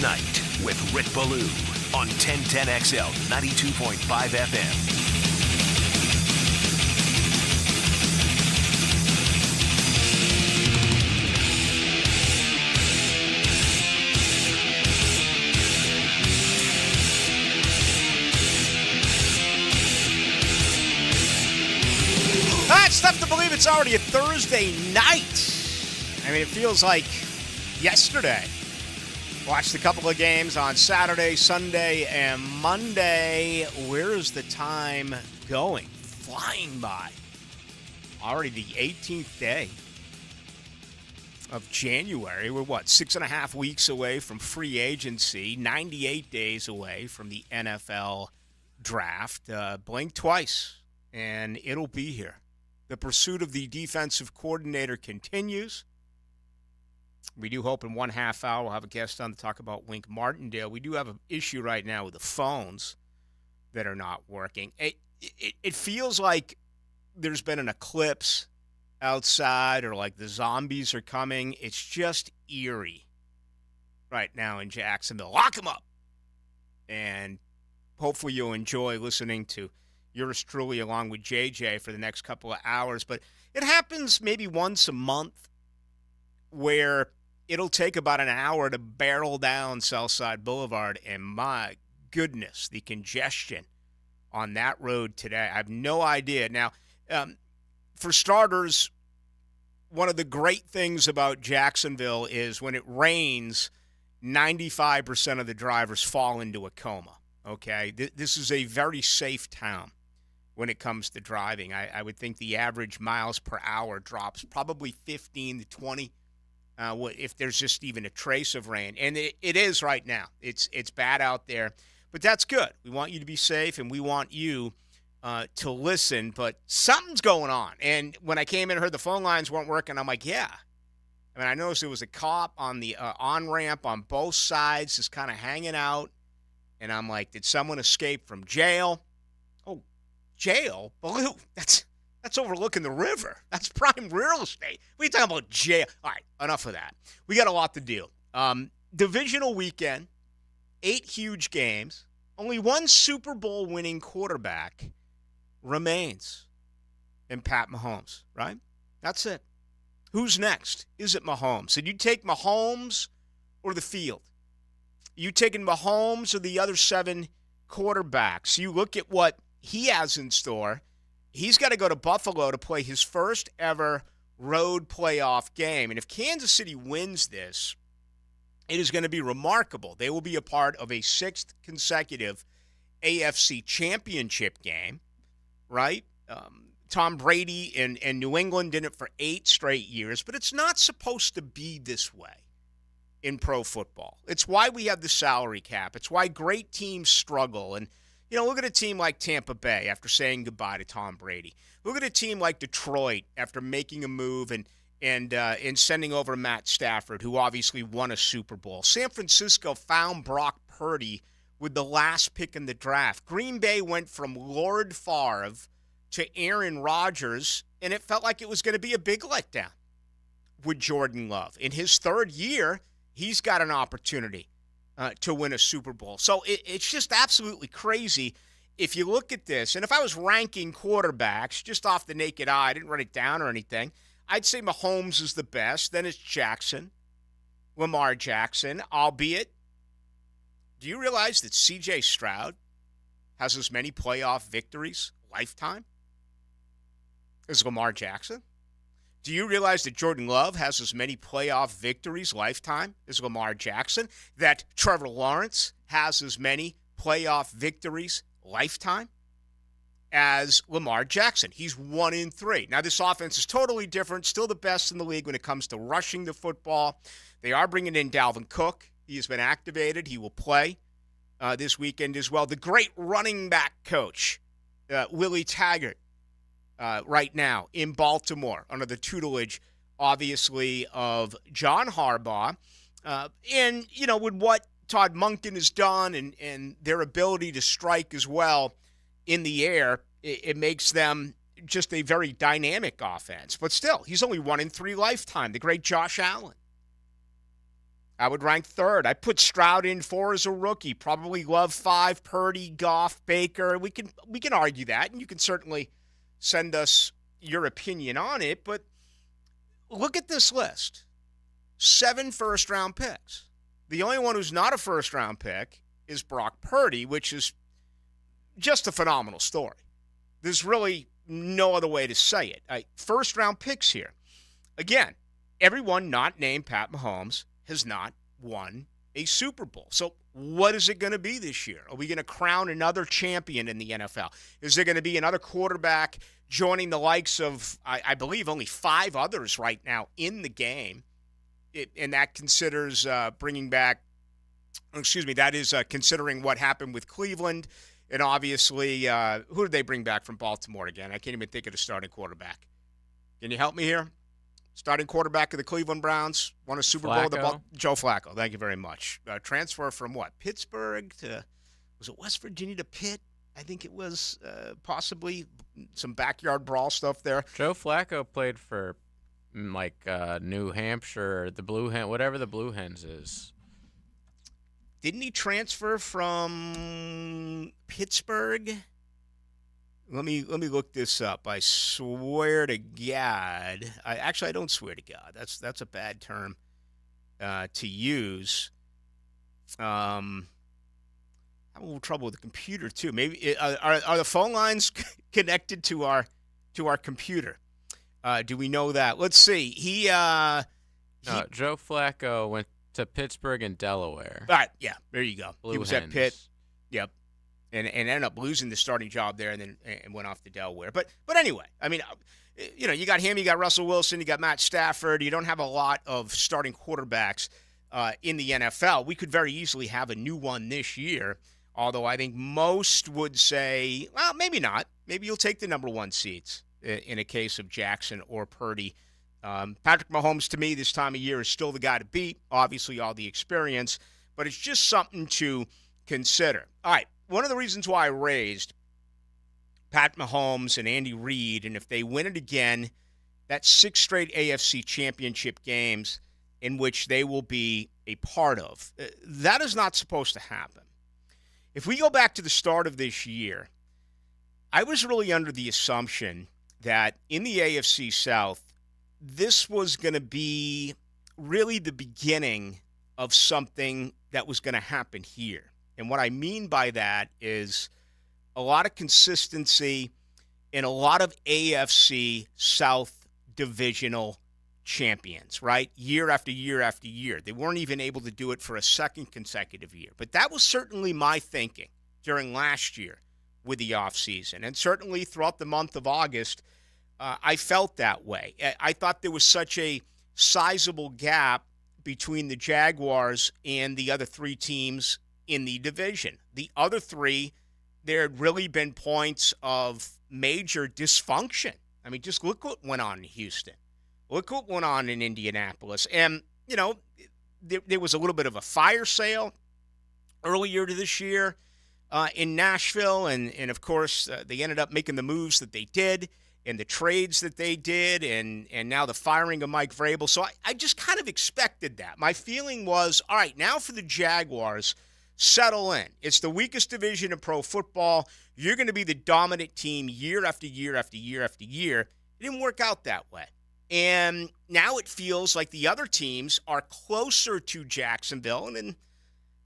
Night with Rick Ballou on 1010XL 92.5 FM. It's tough to believe it's already a Thursday night. I mean, it feels like yesterday. Watched a couple of games on Saturday, Sunday, and Monday. Where is the time going? Flying by. Already the 18th day of January. We're, 6.5 weeks away from free agency, 98 days away from the NFL draft. Blink twice, and it'll be here. The pursuit of the defensive coordinator continues. We do hope in 1/2 hour we'll have a guest on to talk about Wink Martindale. We do have an issue right now with the phones that are not working. It feels like there's been an eclipse outside or like the zombies are coming. It's just eerie right now in Jacksonville. Lock them up. And hopefully you'll enjoy listening to yours truly along with JJ for the next couple of hours. But it happens maybe once a month where it'll take about an hour to barrel down Southside Boulevard. And my goodness, the congestion on that road today. I have no idea. Now, for starters, one of the great things about Jacksonville is when it rains, 95% of the drivers fall into a coma. Okay? This is a very safe town when it comes to driving. I would think the average miles per hour drops probably 15 to 20 if there's just even a trace of rain. And it is right now. It's bad out there. But that's good. We want you to be safe, and we want you to listen. But something's going on. And when I came in and heard the phone lines weren't working, I'm like, yeah. I mean, I noticed there was a cop on the on-ramp on both sides just kind of hanging out. And I'm like, did someone escape from jail? Jail? Baloo, that's overlooking the river. That's prime real estate. What are you talking about, jail? All right, enough of that. We got a lot to do. Divisional weekend, 8 huge games. Only one Super Bowl winning quarterback remains in Pat Mahomes, right? That's it. Who's next? Is it Mahomes? Did you take Mahomes or the field? You taking Mahomes or the other 7 quarterbacks? You look at what he has in store. He's got to go to Buffalo to play his first ever road playoff game. And if Kansas City wins this, it is going to be remarkable. They will be a part of a 6th consecutive AFC championship game, right? Tom Brady and New England did it for 8 straight years, but it's not supposed to be this way in pro football. It's why we have the salary cap. It's why great teams struggle. And look at a team like Tampa Bay after saying goodbye to Tom Brady. Look at a team like Detroit after making a move and sending over Matt Stafford, who obviously won a Super Bowl. San Francisco found Brock Purdy with the last pick in the draft. Green Bay went from Lord Favre to Aaron Rodgers, and it felt like it was going to be a big letdown with Jordan Love. In his 3rd year, he's got an opportunity to win a Super Bowl. So it's just absolutely crazy if you look at this. And if I was ranking quarterbacks just off the naked eye, I didn't write it down or anything, I'd say Mahomes is the best. Then it's Jackson, Lamar Jackson, albeit, do you realize that C.J. Stroud has as many playoff victories lifetime as Lamar Jackson? Do you realize that Jordan Love has as many playoff victories lifetime as Lamar Jackson? That Trevor Lawrence has as many playoff victories lifetime as Lamar Jackson? He's 1 in 3. Now, this offense is totally different, still the best in the league when it comes to rushing the football. They are bringing in Dalvin Cook. He has been activated. He will play this weekend as well. The great running back coach, Willie Taggart, right now in Baltimore under the tutelage, obviously, of John Harbaugh. And, with what Todd Monken has done and their ability to strike as well in the air, it makes them just a very dynamic offense. But still, he's only 1 in 3 lifetime. The great Josh Allen. I would rank third. I put Stroud in 4 as a rookie. Probably Love 5, Purdy, Goff, Baker. We can argue that, and you can certainly send us your opinion on it. But look at this list: 7 first-round picks. The only one who's not a first-round pick is Brock Purdy, which is just a phenomenal story. There's really no other way to say it. First-round picks here. Again, everyone not named Pat Mahomes has not won a Super Bowl. So what is it going to be this year? Are we going to crown another champion in the NFL? Is there going to be another quarterback joining the likes of, I believe, only 5 others right now in the game? And that considers considering what happened with Cleveland. And obviously, who did they bring back from Baltimore again? I can't even think of the starting quarterback. Can you help me here? Starting quarterback of the Cleveland Browns, won a Super Bowl. Joe Flacco, thank you very much. Transfer from what? Pittsburgh to, was it West Virginia to Pitt? I think it was possibly some backyard brawl stuff there. Joe Flacco played for New Hampshire, the Blue Hen, whatever the Blue Hens is. Didn't he transfer from Pittsburgh? Let me look this up. I swear to God. I don't swear to God. That's a bad term to use. I'm having a little trouble with the computer too. Maybe are the phone lines connected to our computer? Do we know that? Let's see. Joe Flacco went to Pittsburgh and Delaware. All right, yeah, there you go. Blue he was Hens. at Pitt. Yep. And ended up losing the starting job there, and went off to Delaware. But anyway, I mean, you got him, you got Russell Wilson, you got Matt Stafford. You don't have a lot of starting quarterbacks in the NFL. We could very easily have a new one this year, although I think most would say, well, maybe not. Maybe you'll take the number 1 seeds in a case of Jackson or Purdy. Patrick Mahomes, to me, this time of year is still the guy to beat. Obviously, all the experience, but it's just something to consider. All right. One of the reasons why I raised Pat Mahomes and Andy Reid, and if they win it again, that's 6 straight AFC championship games in which they will be a part of. That is not supposed to happen. If we go back to the start of this year, I was really under the assumption that in the AFC South, this was going to be really the beginning of something that was going to happen here. And what I mean by that is a lot of consistency and a lot of AFC South divisional champions, right? Year after year after year. They weren't even able to do it for a second consecutive year. But that was certainly my thinking during last year with the offseason. And certainly throughout the month of August, I felt that way. I thought there was such a sizable gap between the Jaguars and the other 3 teams in the division. The other 3, there had really been points of major dysfunction. I mean, just look what went on in Houston. Look what went on in Indianapolis. And, there was a little bit of a fire sale earlier this year in Nashville. And of course, they ended up making the moves that they did and the trades that they did and now the firing of Mike Vrabel. So I just kind of expected that. My feeling was, all right, now for the Jaguars, settle in. It's the weakest division of pro football. You're going to be the dominant team year after year after year after year. It didn't work out that way. And now it feels like the other teams are closer to Jacksonville. And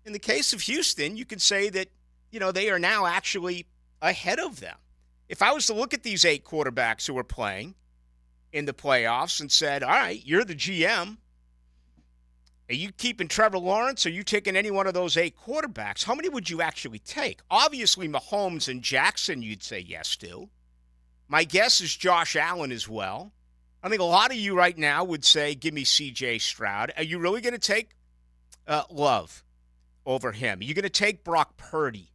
in the case of Houston, you can say that, they are now actually ahead of them. If I was to look at these 8 quarterbacks who are playing in the playoffs and said, all right, you're the GM. Are you keeping Trevor Lawrence? Or are you taking any one of those 8 quarterbacks? How many would you actually take? Obviously, Mahomes and Jackson you'd say yes to. My guess is Josh Allen as well. I think a lot of you right now would say, give me C.J. Stroud. Are you really going to take Love over him? Are you going to take Brock Purdy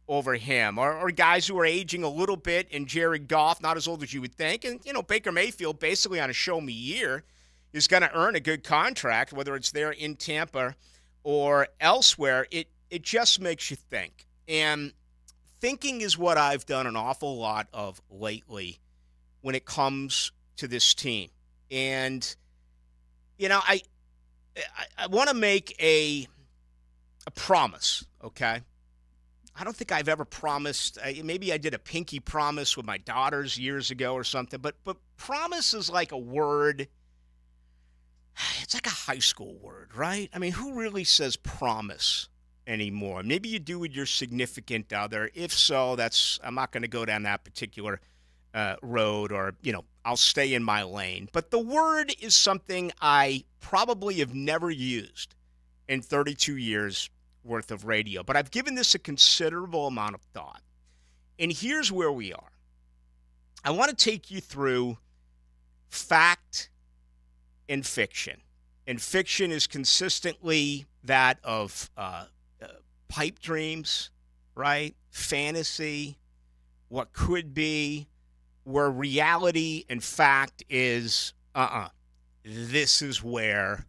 over him? Or guys who are aging a little bit, and Jared Goff, not as old as you would think. And, Baker Mayfield, basically on a show-me year, is going to earn a good contract, whether it's there in Tampa or elsewhere. It just makes you think. And thinking is what I've done an awful lot of lately when it comes to this team. And, I want to make a promise, okay? I don't think I've ever promised. Maybe I did a pinky promise with my daughters years ago or something, but promise is like a word. It's like a high school word, right? I mean, who really says promise anymore? Maybe you do with your significant other. If so, I'm not going to go down that particular road, or, I'll stay in my lane. But the word is something I probably have never used in 32 years worth of radio. But I've given this a considerable amount of thought. And here's where we are. I want to take you through fact and fiction. And fiction is consistently that of pipe dreams, right? Fantasy, what could be, where reality and fact is, this is where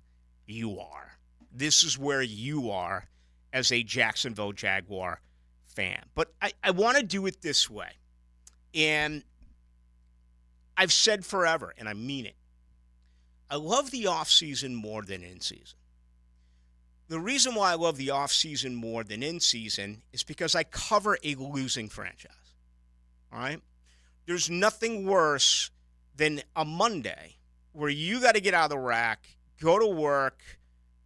you are. This is where you are as a Jacksonville Jaguar fan. But I want to do it this way. And I've said forever, and I mean it, I love the offseason more than in-season. The reason why I love the offseason more than in-season is because I cover a losing franchise. All right? There's nothing worse than a Monday where you got to get out of the rack, go to work.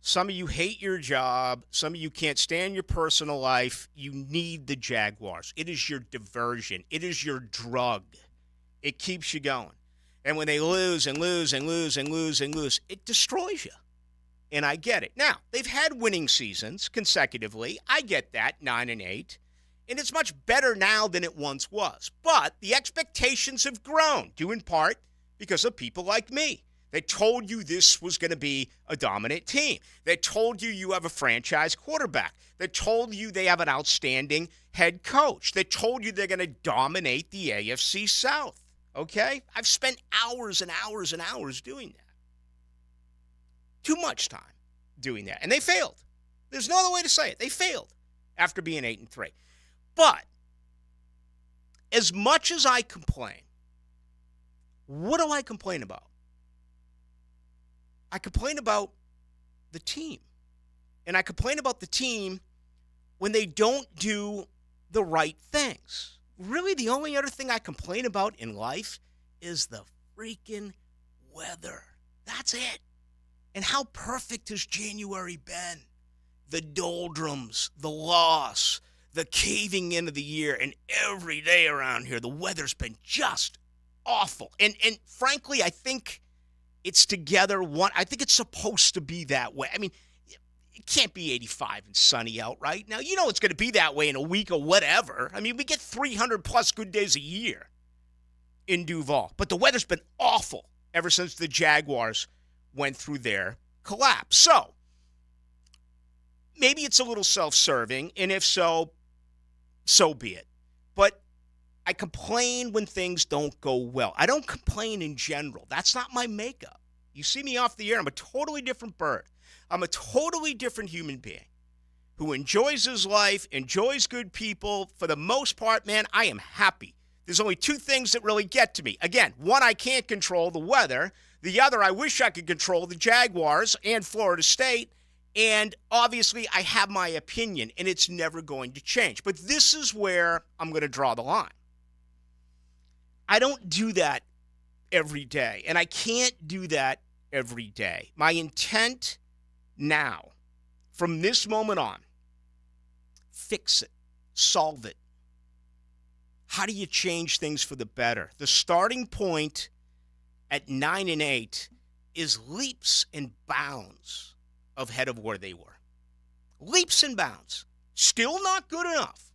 Some of you hate your job. Some of you can't stand your personal life. You need the Jaguars. It is your diversion. It is your drug. It keeps you going. And when they lose and lose and lose and lose and lose, it destroys you. And I get it. Now, they've had winning seasons consecutively. I get that, 9-8. And it's much better now than it once was. But the expectations have grown, due in part because of people like me. They told you this was going to be a dominant team. They told you you have a franchise quarterback. They told you they have an outstanding head coach. They told you they're going to dominate the AFC South. Okay? I've spent hours and hours and hours doing that. Too much time doing that. And they failed. There's no other way to say it. They failed after being 8-3. But as much as I complain, what do I complain about? I complain about the team. And I complain about the team when they don't do the right things. Really, the only other thing I complain about in life is the freaking weather. That's it. And how perfect has January been? The doldrums, the loss, the caving in of the year, and every day around here, the weather's been just awful. And frankly, I think it's together. I think it's supposed to be that way. I mean, it can't be 85 and sunny out, right? Now, it's going to be that way in a week or whatever. I mean, we get 300-plus good days a year in Duval. But the weather's been awful ever since the Jaguars went through their collapse. So, maybe it's a little self-serving, and if so, so be it. But I complain when things don't go well. I don't complain in general. That's not my makeup. You see me off the air, I'm a totally different bird. I'm a totally different human being who enjoys his life, enjoys good people. For the most part, man, I am happy. There's only two things that really get to me. Again, one, I can't control the weather. The other, I wish I could control the Jaguars and Florida State. And obviously, I have my opinion, and it's never going to change. But this is where I'm going to draw the line. I don't do that every day, and I can't do that every day. My intent now, from this moment on, fix it, solve it. How do you change things for the better? The starting point at 9-8 is leaps and bounds ahead of where they were. Leaps and bounds. Still not good enough.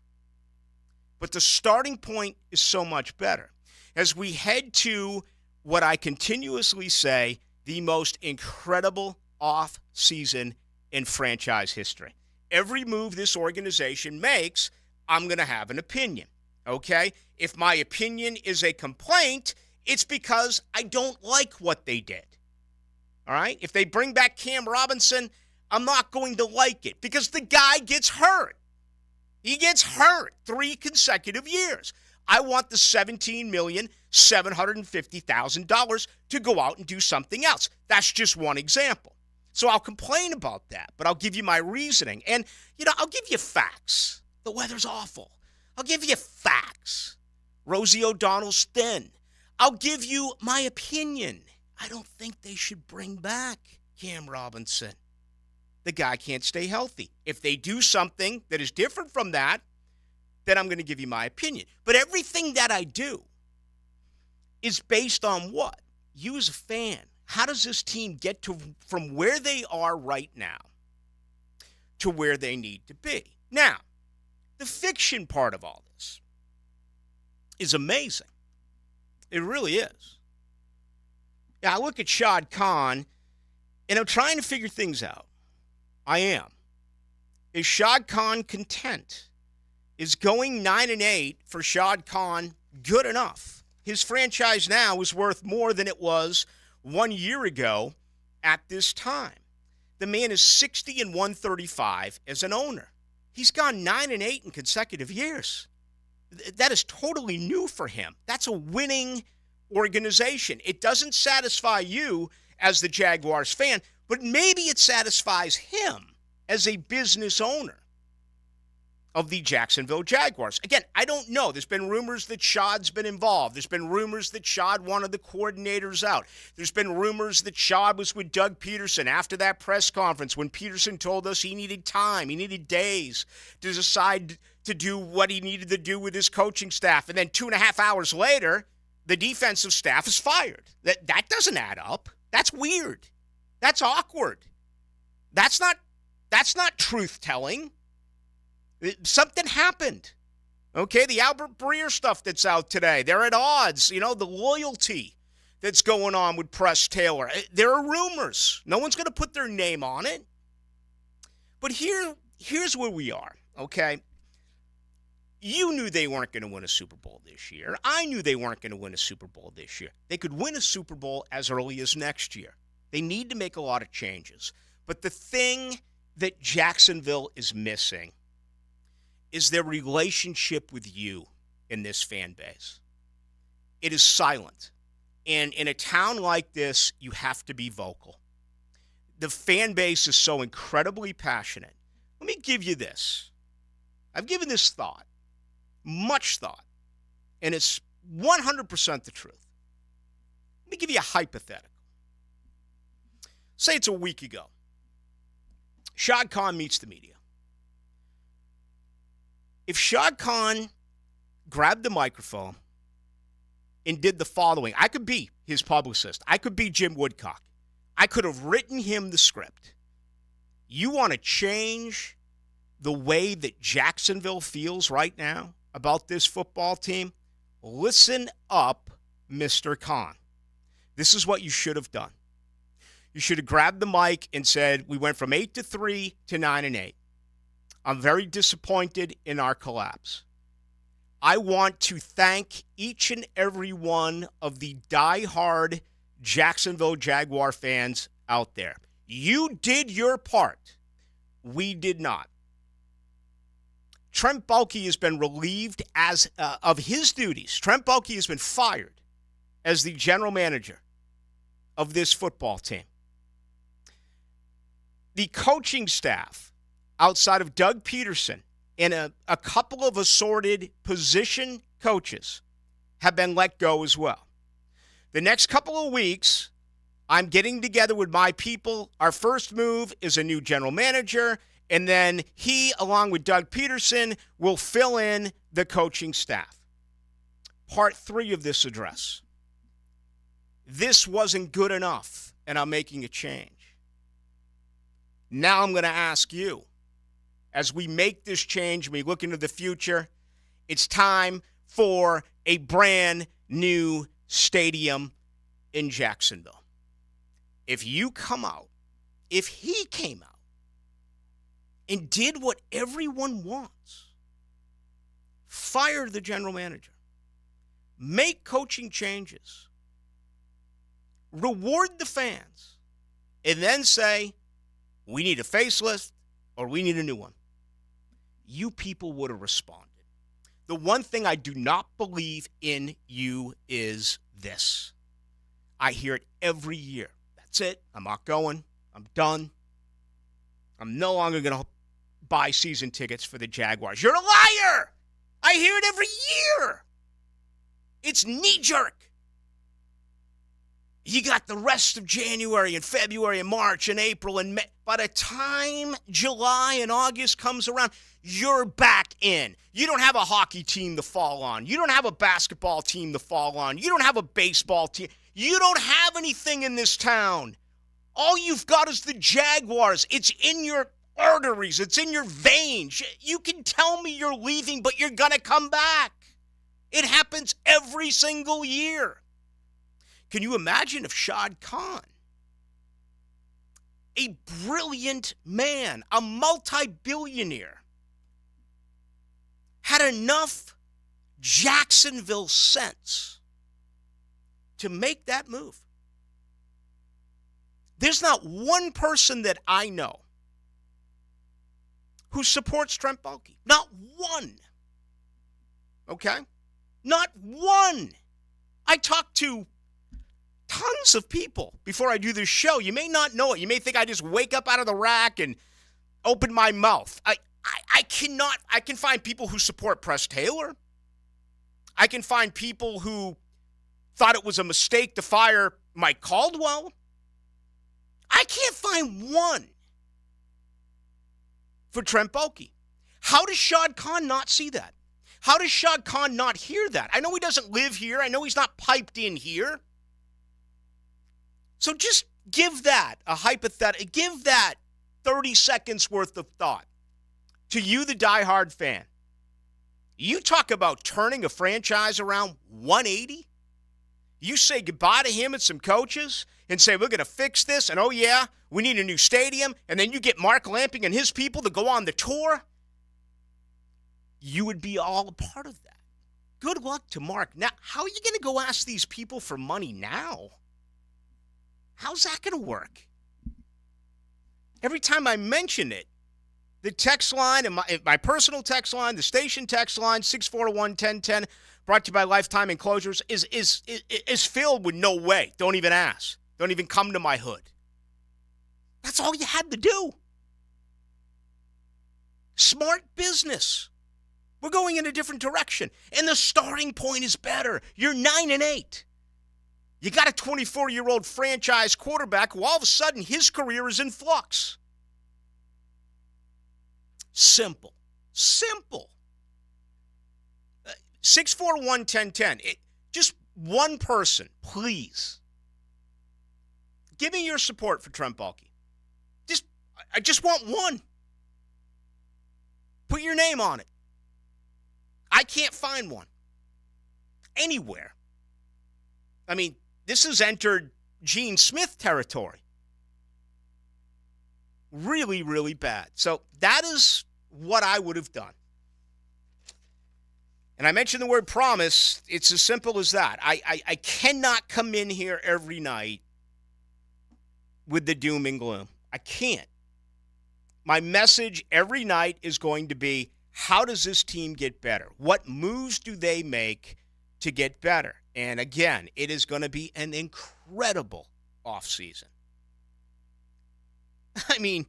But the starting point is so much better. As we head to what I continuously say, the most incredible off-season in franchise history. Every move this organization makes, I'm going to have an opinion, okay? If my opinion is a complaint, it's because I don't like what they did, all right? If they bring back Cam Robinson, I'm not going to like it because the guy gets hurt. He gets hurt 3 consecutive years. I want the $17,750,000 to go out and do something else. That's just one example. So I'll complain about that, but I'll give you my reasoning. And, I'll give you facts. The weather's awful. I'll give you facts. Rosie O'Donnell's thin. I'll give you my opinion. I don't think they should bring back Cam Robinson. The guy can't stay healthy. If they do something that is different from that, then I'm going to give you my opinion. But everything that I do is based on what? You as a fan. How does this team get from where they are right now to where they need to be? Now, the fiction part of all this is amazing. It really is. Yeah, I look at Shad Khan, and I'm trying to figure things out. I am. Is Shad Khan content? Is going 9-8 for Shad Khan good enough? His franchise now is worth more than it was 1 year ago at this time. The man is 60-135 as an owner. He's gone 9-8 in consecutive years. That is totally new for him. That's a winning organization. It doesn't satisfy you as the Jaguars fan, but maybe it satisfies him as a business owner of the Jacksonville Jaguars. Again, I don't know. There's been rumors that Shad's been involved. There's been rumors that Shad wanted the coordinators out. There's been rumors that Shad was with Doug Peterson after that press conference when Peterson told us he needed time, he needed days to decide to do what he needed to do with his coaching staff. And then 2.5 hours later, the defensive staff is fired. That doesn't add up. That's weird. That's awkward. That's not truth-telling. Something happened. Okay, the Albert Breer stuff that's out today, they're at odds. The loyalty that's going on with Press Taylor. There are rumors. No one's going to put their name on it. But here's where we are, okay? You knew they weren't going to win a Super Bowl this year. I knew they weren't going to win a Super Bowl this year. They could win a Super Bowl as early as next year. They need to make a lot of changes. But the thing that Jacksonville is missing is their relationship with you in this fan base. It is silent. And in a town like this, you have to be vocal. The fan base is so incredibly passionate. Let me give you this. I've given this thought, much thought, and it's 100% the truth. Let me give you a hypothetical. Say it's a week ago. Shad Khan meets the media. If Shad Khan grabbed the microphone and did the following, I could be his publicist. I could be Jim Woodcock. I could have written him the script. You want to change the way that Jacksonville feels right now about this football team? Listen up, Mr. Khan. This is what you should have done. You should have grabbed the mic and said, we went from 8-3 to 9-8. I'm very disappointed in our collapse. I want to thank each and every one of the diehard Jacksonville Jaguar fans out there. You did your part. We did not. Trent Baalke has been relieved of his duties. Trent Baalke has been fired as the general manager of this football team. The coaching staff, outside of Doug Peterson and a couple of assorted position coaches, have been let go as well. The next couple of weeks, I'm getting together with my people. Our first move is a new general manager, and then he, along with Doug Peterson, will fill in the coaching staff. Part 3 of this address. This wasn't good enough, and I'm making a change. Now I'm going to ask you, as we make this change, we look into the future, it's time for a brand new stadium in Jacksonville. If you come out, if he came out and did what everyone wants, fire the general manager, make coaching changes, reward the fans, and then say, we need a facelift or we need a new one, you people would have responded. The one thing I do not believe in you is this. I hear it every year. That's it. I'm not going. I'm done. I'm no longer going to buy season tickets for the Jaguars. You're a liar! I hear it every year. It's knee-jerk. You got the rest of January and February and March and April and May. By the time July and August comes around, you're back in. You don't have a hockey team to fall on. You don't have a basketball team to fall on. You don't have a baseball team. You don't have anything in this town. All you've got is the Jaguars. It's in your arteries. It's in your veins. You can tell me you're leaving, but you're going to come back. It happens every single year. Can you imagine if Shad Khan, a brilliant man, a multi-billionaire, had enough Jacksonville sense to make that move? There's not one person that I know who supports Trent Baalke. Not one. Okay? Not one. I talk to tons of people before I do this show. You may not know it. You may think I just wake up out of the rack and open my mouth. I can find people who support Press Taylor. I can find people who thought it was a mistake to fire Mike Caldwell. I can't find one for Trent Baalke. How does Shad Khan not see that? How does Shad Khan not hear that? I know he doesn't live here. I know he's not piped in here. So just give that a hypothetical. Give that 30 seconds worth of thought to you, the diehard fan. You talk about turning a franchise around 180. You say goodbye to him and some coaches and say, we're going to fix this. And, oh, yeah, we need a new stadium. And then you get Mark Lamping and his people to go on the tour. You would be all a part of that. Good luck to Mark. Now, how are you going to go ask these people for money now? How's that going to work? Every time I mention it, the text line, and my personal text line, the station text line, 641-1010, brought to you by Lifetime Enclosures, is filled with no way. Don't even ask. Don't even come to my hood. That's all you had to do. Smart business. We're going in a different direction. And the starting point is better. You're 9-8. You got a 24-year-old franchise quarterback who all of a sudden his career is in flux. Simple. 641-1010. Just one person, please. Give me your support for Trent Baalke. I just want one. Put your name on it. I can't find one anywhere. I mean, this has entered Gene Smith territory. Really, really bad. So that is what I would have done. And I mentioned the word promise. It's as simple as that. I cannot come in here every night with the doom and gloom. I can't. My message every night is going to be, how does this team get better? What moves do they make to get better? And again, it is going to be an incredible offseason. I mean,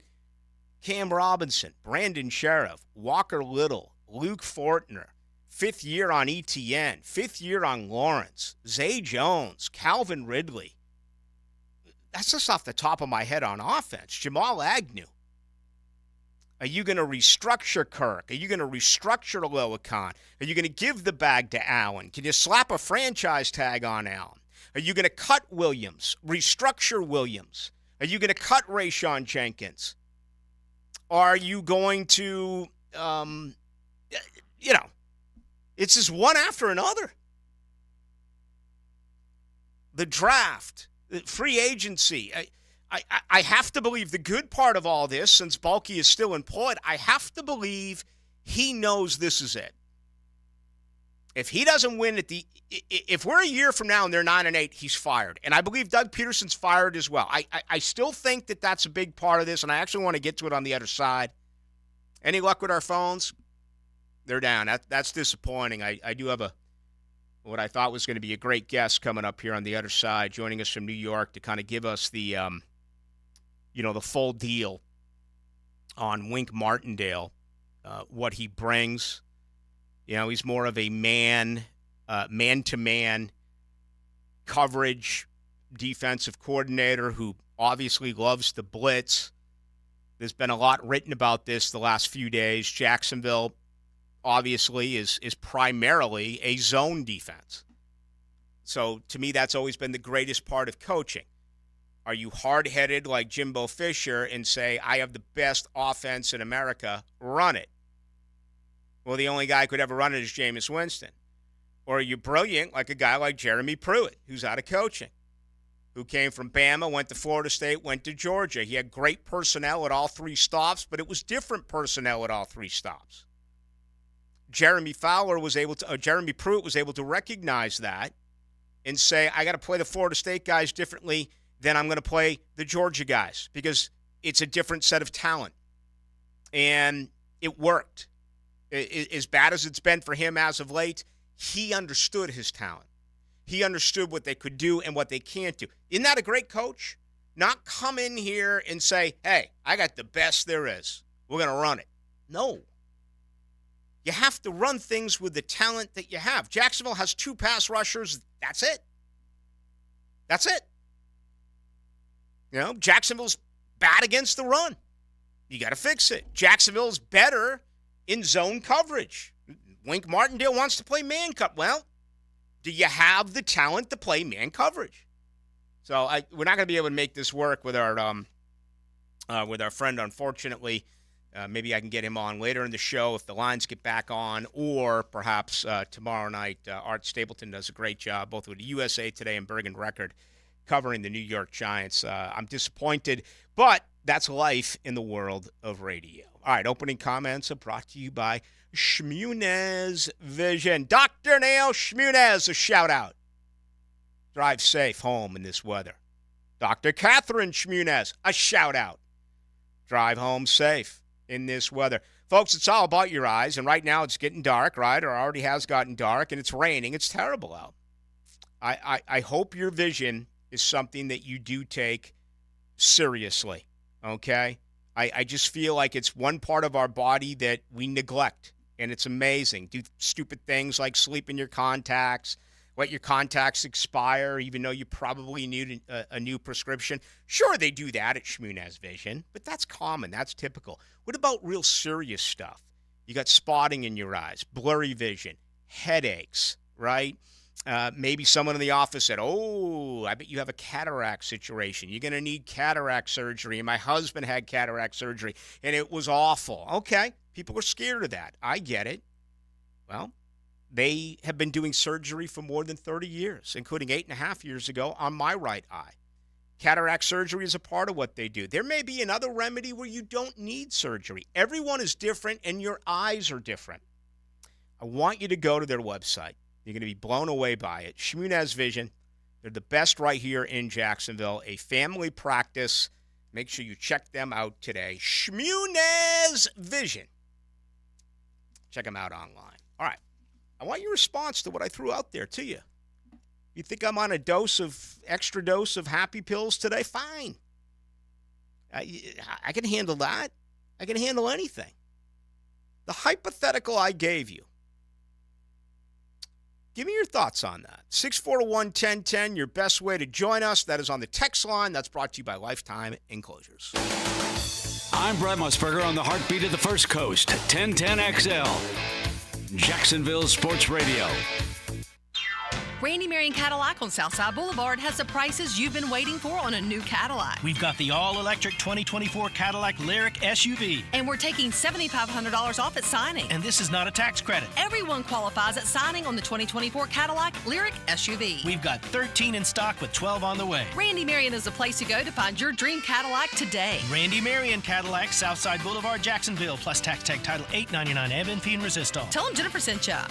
Cam Robinson, Brandon Sheriff, Walker Little, Luke Fortner, fifth year on ETN, fifth year on Lawrence, Zay Jones, Calvin Ridley. That's just off the top of my head on offense. Jamal Agnew. Are you going to restructure Kirk? Are you going to restructure Loicon? Are you going to give the bag to Allen? Can you slap a franchise tag on Allen? Are you going to cut Williams, restructure Williams? Are you going to cut Rayshon Jenkins? Are you going to, it's just one after another. The draft, the free agency. I have to believe the good part of all this, since Baalke is still employed, I have to believe he knows this is it. If he doesn't win if we're a year from now and they're 9-8, he's fired. And I believe Doug Peterson's fired as well. I still think that that's a big part of this, and I actually want to get to it on the other side. Any luck with our phones? They're down. That's disappointing. I do have what I thought was going to be a great guest coming up here on the other side, joining us from New York to kind of give us the the full deal on Wink Martindale, what he brings. He's more of a man-to-man coverage defensive coordinator who obviously loves the blitz. There's been a lot written about this the last few days. Jacksonville obviously is primarily a zone defense. So to me, that's always been the greatest part of coaching. Are you hard-headed like Jimbo Fisher and say, I have the best offense in America, run it? Well, the only guy who could ever run it is Jameis Winston. Or are you brilliant like a guy like Jeremy Pruitt, who's out of coaching, who came from Bama, went to Florida State, went to Georgia. He had great personnel at all three stops, but it was different personnel at all three stops. Jeremy Pruitt was able to recognize that and say, I got to play the Florida State guys differently than I'm going to play the Georgia guys because it's a different set of talent. And it worked. As bad as it's been for him as of late, he understood his talent. He understood what they could do and what they can't do. Isn't that a great coach? Not come in here and say, hey, I got the best there is. We're going to run it. No. You have to run things with the talent that you have. Jacksonville has 2 pass rushers. That's it. That's it. Jacksonville's bad against the run. You got to fix it. Jacksonville's better in zone coverage. Wink Martindale wants to play man coverage. Well, do you have the talent to play man coverage? So we're not going to be able to make this work with our friend, unfortunately. Maybe I can get him on later in the show if the lines get back on, or perhaps tomorrow night. Art Stapleton does a great job, both with USA Today and Bergen Record, covering the New York Giants. I'm disappointed, but that's life in the world of radio. All right, opening comments are brought to you by Shmunez Vision. Dr. Nail Shmunez, a shout-out. Drive safe home in this weather. Dr. Catherine Shmunez, a shout-out. Drive home safe in this weather. Folks, it's all about your eyes, and right now it's getting dark, right? Or already has gotten dark, and it's raining. It's terrible out. I hope your vision is something that you do take seriously, okay? I just feel like it's one part of our body that we neglect, and it's amazing. Do stupid things like sleep in your contacts, let your contacts expire, even though you probably need a new prescription. Sure, they do that at Shmunez Vision, but that's common. That's typical. What about real serious stuff? You got spotting in your eyes, blurry vision, headaches, right? Maybe someone in the office said, oh, I bet you have a cataract situation. You're going to need cataract surgery. And my husband had cataract surgery, and it was awful. Okay, people are scared of that. I get it. Well, they have been doing surgery for more than 30 years, including 8.5 years ago on my right eye. Cataract surgery is a part of what they do. There may be another remedy where you don't need surgery. Everyone is different, and your eyes are different. I want you to go to their website. You're going to be blown away by it. Shmunez Vision. They're the best right here in Jacksonville. A family practice. Make sure you check them out today. Shmunez Vision. Check them out online. All right. I want your response to what I threw out there to you. You think I'm on a extra dose of happy pills today? Fine. I can handle that. I can handle anything. The hypothetical I gave you. Give me your thoughts on that. 641-1010, your best way to join us. That is on the text line. That's brought to you by Lifetime Enclosures. I'm Brad Musburger on the heartbeat of the First Coast, 1010XL, Jacksonville Sports Radio. Randy Marion Cadillac on Southside Boulevard has the prices you've been waiting for on a new Cadillac. We've got the all-electric 2024 Cadillac Lyriq SUV. And we're taking $7,500 off at signing. And this is not a tax credit. Everyone qualifies at signing on the 2024 Cadillac Lyriq SUV. We've got 13 in stock with 12 on the way. Randy Marion is the place to go to find your dream Cadillac today. Randy Marion Cadillac, Southside Boulevard, Jacksonville, plus tax tag title $899 Evan Fee and Resistol. Tell them Jennifer sent ya.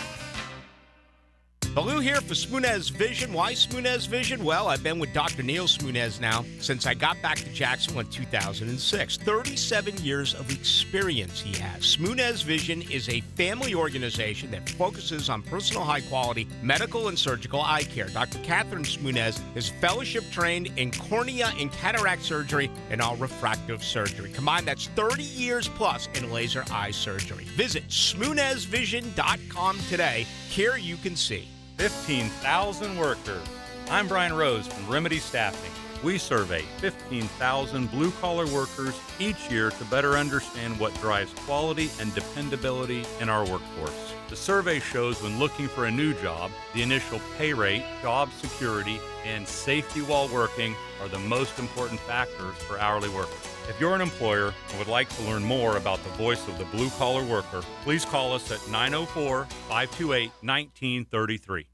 Baloo here for Smoonez Vision. Why Smoonez Vision? Well, I've been with Dr. Neil Smoonez now since I got back to Jacksonville in 2006. 37 years of experience he has. Smoonez Vision is a family organization that focuses on personal high-quality medical and surgical eye care. Dr. Catherine Smoonez is fellowship-trained in cornea and cataract surgery and all refractive surgery. Combined, that's 30 years plus in laser eye surgery. Visit SmoonezVision.com today. Care you can see. 15,000 workers. I'm Brian Rose from Remedy Staffing. We survey 15,000 blue-collar workers each year to better understand what drives quality and dependability in our workforce. The survey shows when looking for a new job, the initial pay rate, job security, and safety while working are the most important factors for hourly workers. If you're an employer and would like to learn more about the voice of the blue-collar worker, please call us at 904-528-1933.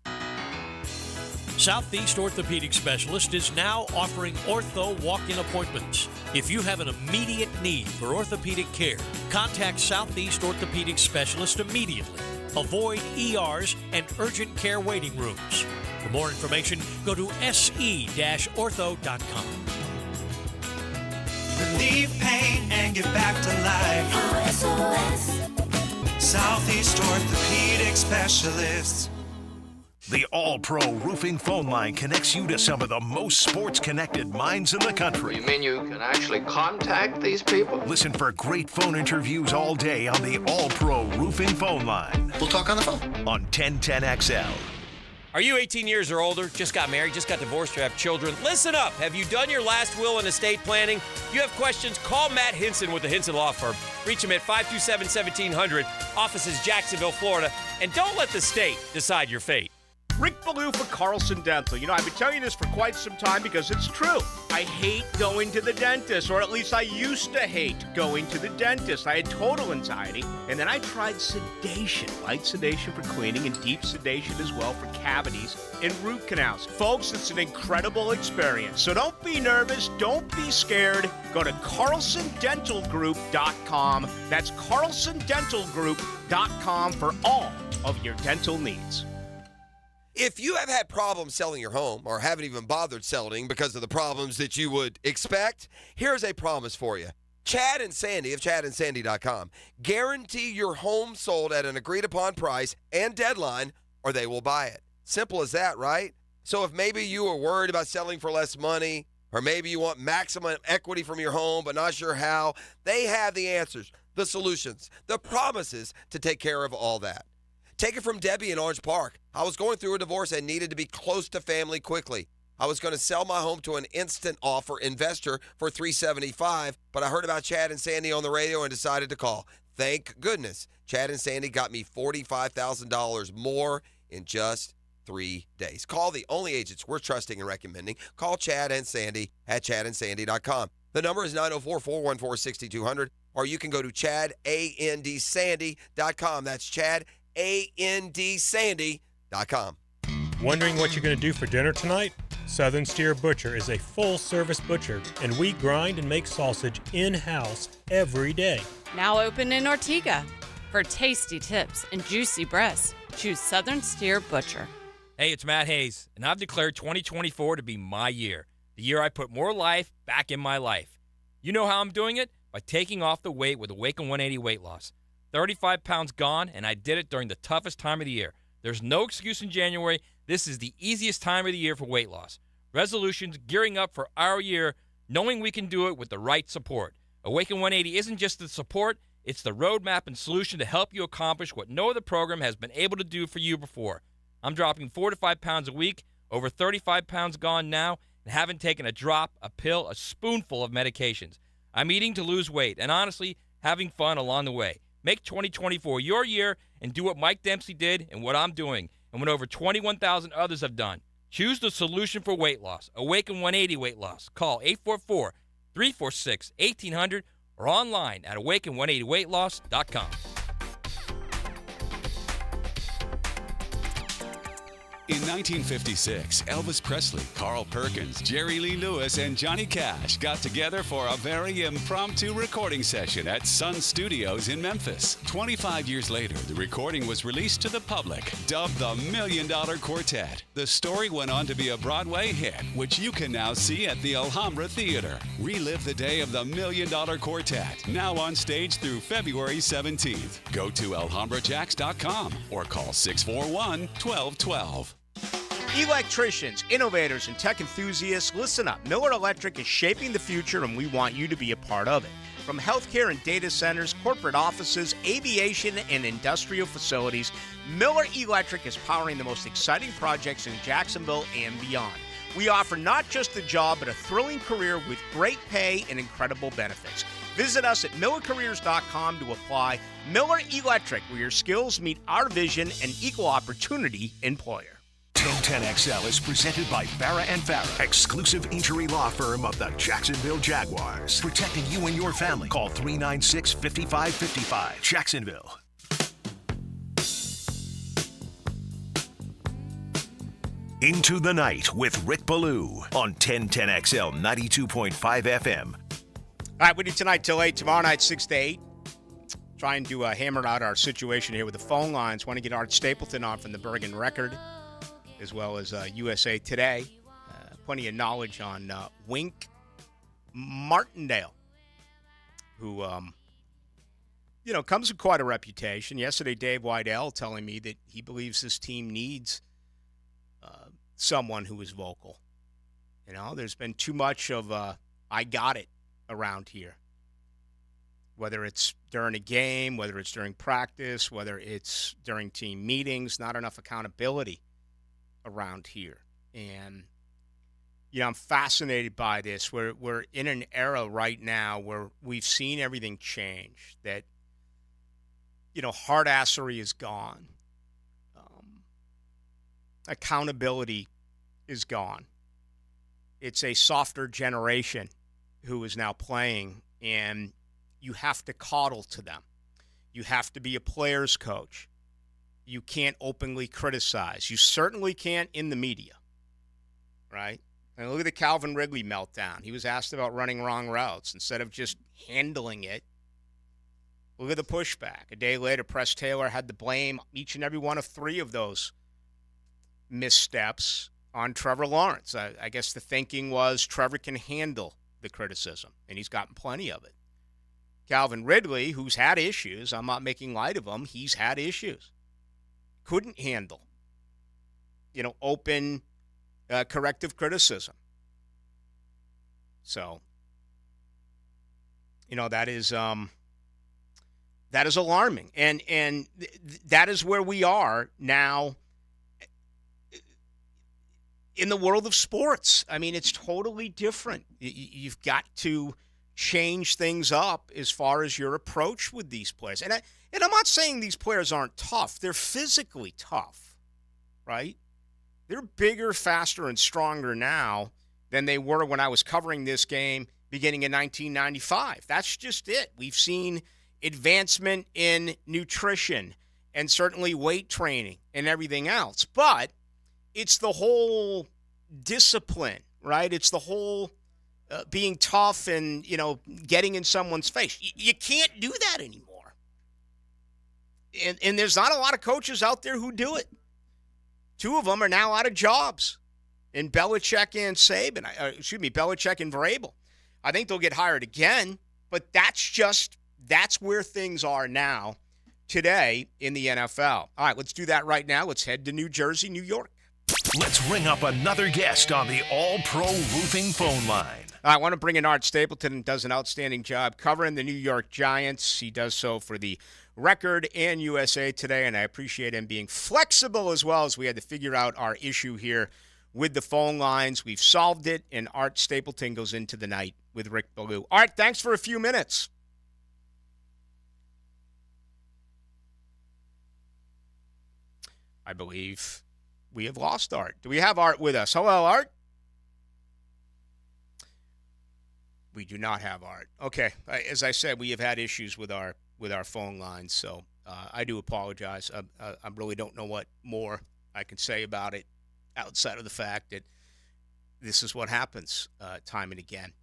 Southeast Orthopedic Specialist is now offering ortho walk-in appointments. If you have an immediate need for orthopedic care, contact Southeast Orthopedic Specialist immediately. Avoid ERs and urgent care waiting rooms. For more information, go to se-ortho.com. Relieve pain and get back to life. SOS. Southeast Orthopedic Specialists. The All-Pro Roofing phone line connects you to some of the most sports-connected minds in the country. You mean you can actually contact these people? Listen for great phone interviews all day on the All-Pro Roofing phone line. We'll talk on the phone. On 1010XL. Are you 18 years or older, just got married, just got divorced, or have children? Listen up. Have you done your last will and estate planning? If you have questions, call Matt Hinson with the Hinson Law Firm. Reach him at 527-1700. Office is Jacksonville, Florida. And don't let the state decide your fate. Rick Ballou for Carlson Dental. You know, I've been telling you this for quite some time because it's true. I hate going to the dentist, or at least I used to hate going to the dentist. I had total anxiety, and then I tried sedation, light sedation for cleaning and deep sedation as well for cavities and root canals. Folks, it's an incredible experience. So don't be nervous. Don't be scared. Go to CarlsonDentalGroup.com. That's CarlsonDentalGroup.com for all of your dental needs. If you have had problems selling your home or haven't even bothered selling because of the problems that you would expect, here's a promise for you. Chad and Sandy of ChadandSandy.com guarantee your home sold at an agreed-upon price and deadline, or they will buy it. Simple as that, right? So if maybe you are worried about selling for less money, or maybe you want maximum equity from your home but not sure how, they have the answers, the solutions, the promises to take care of all that. Take it from Debbie in Orange Park. I was going through a divorce and needed to be close to family quickly. I was going to sell my home to an instant offer investor for $375, but I heard about Chad and Sandy on the radio and decided to call. Thank goodness. Chad and Sandy got me $45,000 more in just 3 days. Call the only agents we're trusting and recommending. Call Chad and Sandy at ChadandSandy.com. The number is 904-414-6200, or you can go to ChadandSandy.com. That's ChadandSandy.com. Wondering what you're going to do for dinner tonight? Southern Steer Butcher is a full-service butcher, and we grind and make sausage in-house every day. Now open in Ortega. For tasty tips and juicy breasts, choose Southern Steer Butcher. Hey, it's Matt Hays, and I've declared 2024 to be my year, the year I put more life back in my life. You know how I'm doing it? By taking off the weight with Awaken 180 weight loss. 35 pounds gone, and I did it during the toughest time of the year. There's no excuse in January. This is the easiest time of the year for weight loss. Resolutions gearing up for our year, knowing we can do it with the right support. Awaken 180 isn't just the support, it's the roadmap and solution to help you accomplish what no other program has been able to do for you before. I'm dropping 4 to 5 pounds a week, over 35 pounds gone now, and haven't taken a drop, a pill, a spoonful of medications. I'm eating to lose weight, and honestly, having fun along the way. Make 2024 your year and do what Mike Dempsey did and what I'm doing and what over 21,000 others have done. Choose the solution for weight loss. Awaken 180 weight loss. Call 844-346-1800 or online at awaken180weightloss.com. In 1956, Elvis Presley, Carl Perkins, Jerry Lee Lewis, and Johnny Cash got together for a very impromptu recording session at Sun Studios in Memphis. 25 years later, the recording was released to the public, dubbed the $1 Million Quartet. The story went on to be a Broadway hit, which you can now see at the Alhambra Theater. Relive the day of the $1 Million Quartet, now on stage through February 17th. Go to alhambrajacks.com or call 641-1212. Electricians, innovators, and tech enthusiasts, listen up. Miller Electric is shaping the future, and we want you to be a part of it. From healthcare and data centers, corporate offices, aviation, and industrial facilities, Miller Electric is powering the most exciting projects in Jacksonville and beyond. We offer not just a job, but a thrilling career with great pay and incredible benefits. Visit us at millercareers.com to apply. Miller Electric, where your skills meet our vision and equal opportunity employer. 1010XL is presented by Farah & Farah, exclusive injury law firm of the Jacksonville Jaguars. Protecting you and your family. Call 396-5555. Jacksonville. Into the Night with Rick Ballou on 1010XL 92.5 FM. All right, we do tonight till 8, tomorrow night 6 to 8. Trying to hammer out our situation here with the phone lines. Want to get Art Stapleton on from the Bergen Record, as well as USA Today. Plenty of knowledge on Wink Martindale, who, comes with quite a reputation. Yesterday, Dave Weidel telling me that he believes this team needs someone who is vocal. There's been too much of I got it around here. Whether it's during a game, whether it's during practice, whether it's during team meetings, not enough accountability around here. And, I'm fascinated by this. We're in an era right now where we've seen everything change, that, hard-assery is gone. Accountability is gone. It's a softer generation who is now playing, and you have to coddle to them. You have to be a player's coach. You can't openly criticize. You certainly can't in the media, right? And look at the Calvin Ridley meltdown. He was asked about running wrong routes. Instead of just handling it, look at the pushback. A day later, Press Taylor had to blame each and every one of 3 of those missteps on Trevor Lawrence. I guess the thinking was Trevor can handle the criticism, and he's gotten plenty of it. Calvin Ridley, who's had issues, I'm not making light of him, he's had issues. Couldn't handle, open corrective criticism. So, that is alarming. And that is where we are now in the world of sports. I mean, it's totally different. You've got to change things up as far as your approach with these players. And I'm not saying these players aren't tough. They're physically tough, right? They're bigger, faster, and stronger now than they were when I was covering this game beginning in 1995. That's just it. We've seen advancement in nutrition and certainly weight training and everything else. But it's the whole discipline, right? It's the whole being tough and, getting in someone's face. You can't do that anymore. And there's not a lot of coaches out there who do it. 2 of them are now out of jobs, in Belichick and Belichick and Vrabel. I think they'll get hired again, but that's where things are now today in the NFL. All right, let's do that right now. Let's head to New Jersey, New York. Let's ring up another guest on the All-Pro Roofing phone line. I want to bring in Art Stapleton, who does an outstanding job covering the New York Giants. He does so for the Record and USA Today, and I appreciate him being flexible as well, as we had to figure out our issue here with the phone lines. We've solved it, and Art Stapleton goes into the night with Rick Ballou. Art, thanks for a few minutes. I believe we have lost Art. Do we have Art with us? Hello, Art? We do not have Art. Okay. As I said, we have had issues with our phone lines, so I do apologize. I really don't know what more I can say about it outside of the fact that this is what happens time and again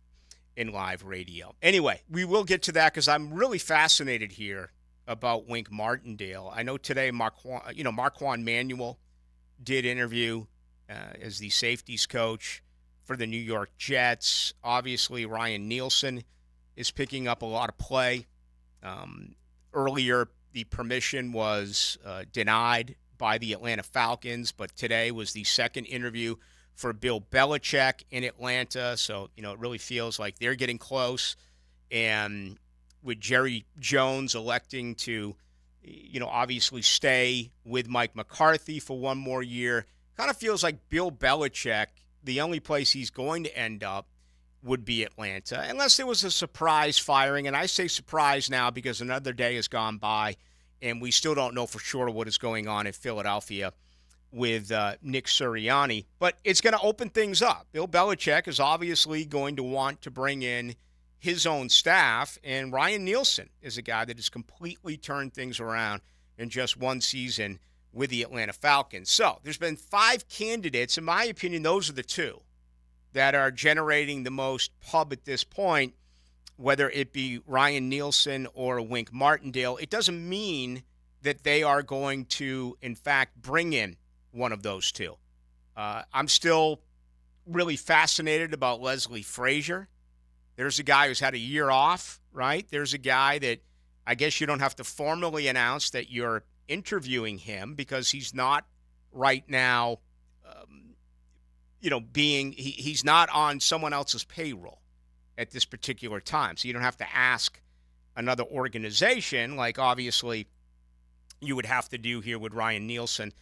in live radio. Anyway, we will get to that because I'm really fascinated here about Wink Martindale. I know today Marquand Manuel did interview as the safeties coach for the New York Jets. Obviously, Ryan Nielsen is picking up a lot of play. Earlier, the permission was denied by the Atlanta Falcons, but today was the second interview for Bill Belichick in Atlanta. So, it really feels like they're getting close. And with Jerry Jones electing to, obviously stay with Mike McCarthy for one more year, kind of feels like Bill Belichick, the only place he's going to end up would be Atlanta, unless there was a surprise firing. And I say surprise now because another day has gone by, and we still don't know for sure what is going on in Philadelphia with Nick Sirianni. But it's going to open things up. Bill Belichick is obviously going to want to bring in his own staff, and Ryan Nielsen is a guy that has completely turned things around in just one season with the Atlanta Falcons. So there's been 5 candidates. In my opinion, those are the 2 that are generating the most pub at this point, whether it be Ryan Nielsen or Wink Martindale. It doesn't mean that they are going to, in fact, bring in one of those 2. I'm still really fascinated about Leslie Frazier. There's a guy who's had a year off, right? There's a guy that I guess you don't have to formally announce that you're interviewing him because he's not right now, he's not on someone else's payroll at this particular time. So you don't have to ask another organization like obviously you would have to do here with Ryan Nielsen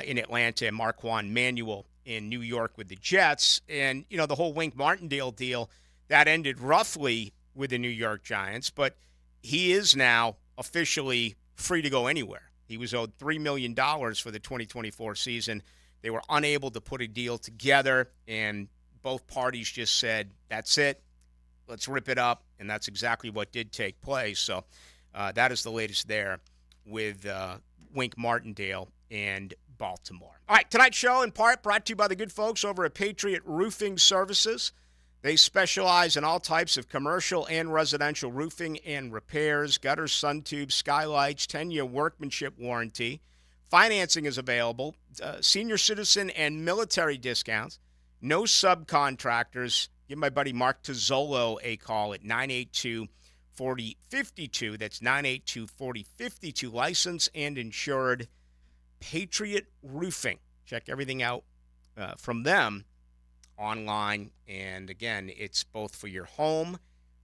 in Atlanta and Marquand Manuel in New York with the Jets. And, the whole Wink Martindale deal, that ended roughly with the New York Giants, but he is now officially free to go anywhere. He was owed $3 million for the 2024 season. They were unable to put a deal together, and both parties just said, that's it, let's rip it up, and that's exactly what did take place. So that is the latest there with Wink Martindale and Baltimore. All right, tonight's show in part brought to you by the good folks over at Patriot Roofing Services. They specialize in all types of commercial and residential roofing and repairs, gutters, sun tubes, skylights, 10-year workmanship warranty. Financing is available, senior citizen and military discounts, no subcontractors. Give my buddy Mark Tozzolo a call at 982-4052. That's 982-4052. Licensed and insured. Patriot Roofing. Check everything out from them online. And again, it's both for your home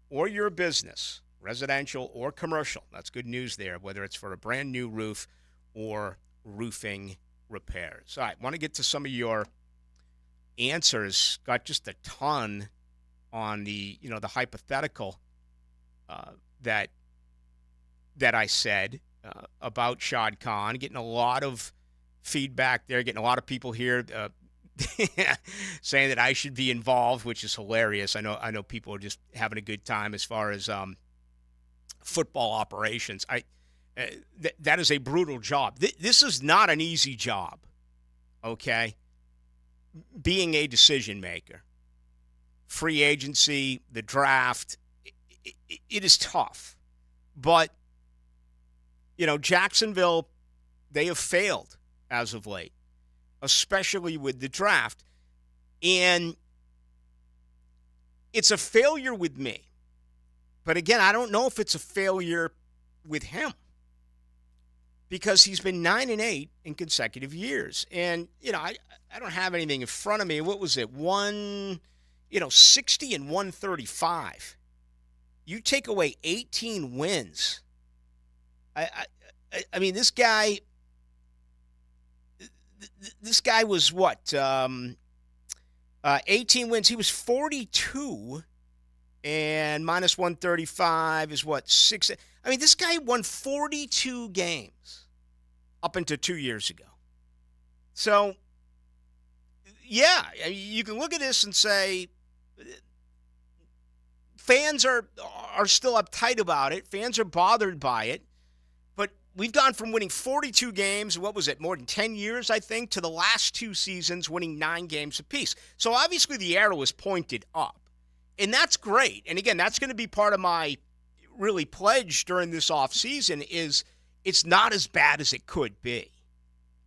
or your business, residential or commercial. That's good news there, whether it's for a brand new roof or roofing repairs. All right, want to get to some of your answers. Got just a ton on the hypothetical that I said about Shad Khan. Getting a lot of feedback there, getting a lot of people here saying that I should be involved, which is hilarious. I know people are just having a good time as far as football operations. That is a brutal job. This is not an easy job, okay? Being a decision maker. Free agency, the draft, it is tough. But, Jacksonville, they have failed as of late, especially with the draft. And it's a failure with me. But again, I don't know if it's a failure with him, because he's been 9-8 in consecutive years. And, I don't have anything in front of me. What was it? 60 and 135. You take away 18 wins. I mean, this guy was what? 18 wins. He was 42, and minus 135 is what? 6. I mean, this guy won 42 games up until 2 years ago. So, yeah, you can look at this and say fans are still uptight about it. Fans are bothered by it. But we've gone from winning 42 games, what was it, more than 10 years, I think, to the last 2 seasons winning 9 games apiece. So obviously the arrow is pointed up. And that's great. And again, that's going to be part of my really pledge during this offseason is it's not as bad as it could be,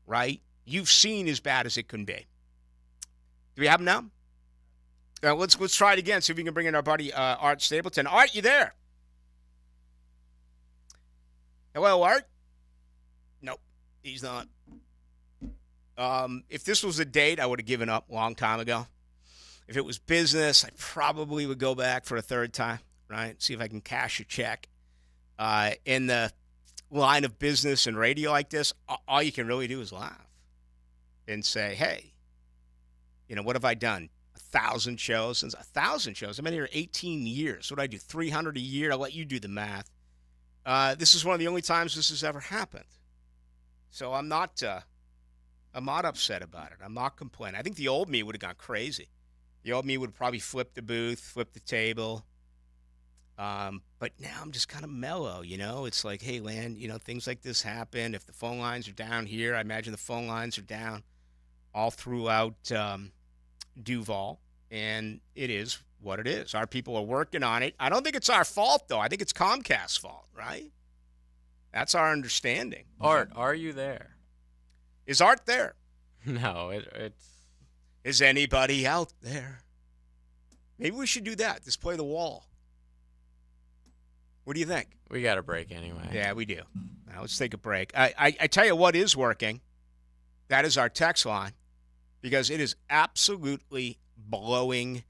right? You've seen as bad as it can be. Do we have him now? Let's try it again, see if we can bring in our buddy Art Stapleton. Art, you there? Hello, Art? Nope, he's not. If this was a date, I would have given up a long time ago. If it was business, I probably would go back for a third time, right? See if I can cash a check. In the line of business and radio like this, all you can really do is laugh and say, hey, what have I done? 1,000 shows? Since 1,000 shows. I've been here 18 years. What do I do? 300 a year? I'll let you do the math. This is one of the only times this has ever happened. So I'm not upset about it. I'm not complaining. I think the old me would have gone crazy. The old me would have probably flipped the booth, flipped the table. But now I'm just kind of mellow, It's like, hey, Lan, things like this happen. If the phone lines are down here, I imagine the phone lines are down all throughout Duval, and it is what it is. Our people are working on it. I don't think it's our fault, though. I think it's Comcast's fault, right? That's our understanding. Art, are you there? Is Art there? No, it's... Is anybody out there? Maybe we should do that. Display the wall. What do you think? We got a break anyway. Yeah, we do. Now, let's take a break. I tell you what is working. That is our text line, because it is absolutely blowing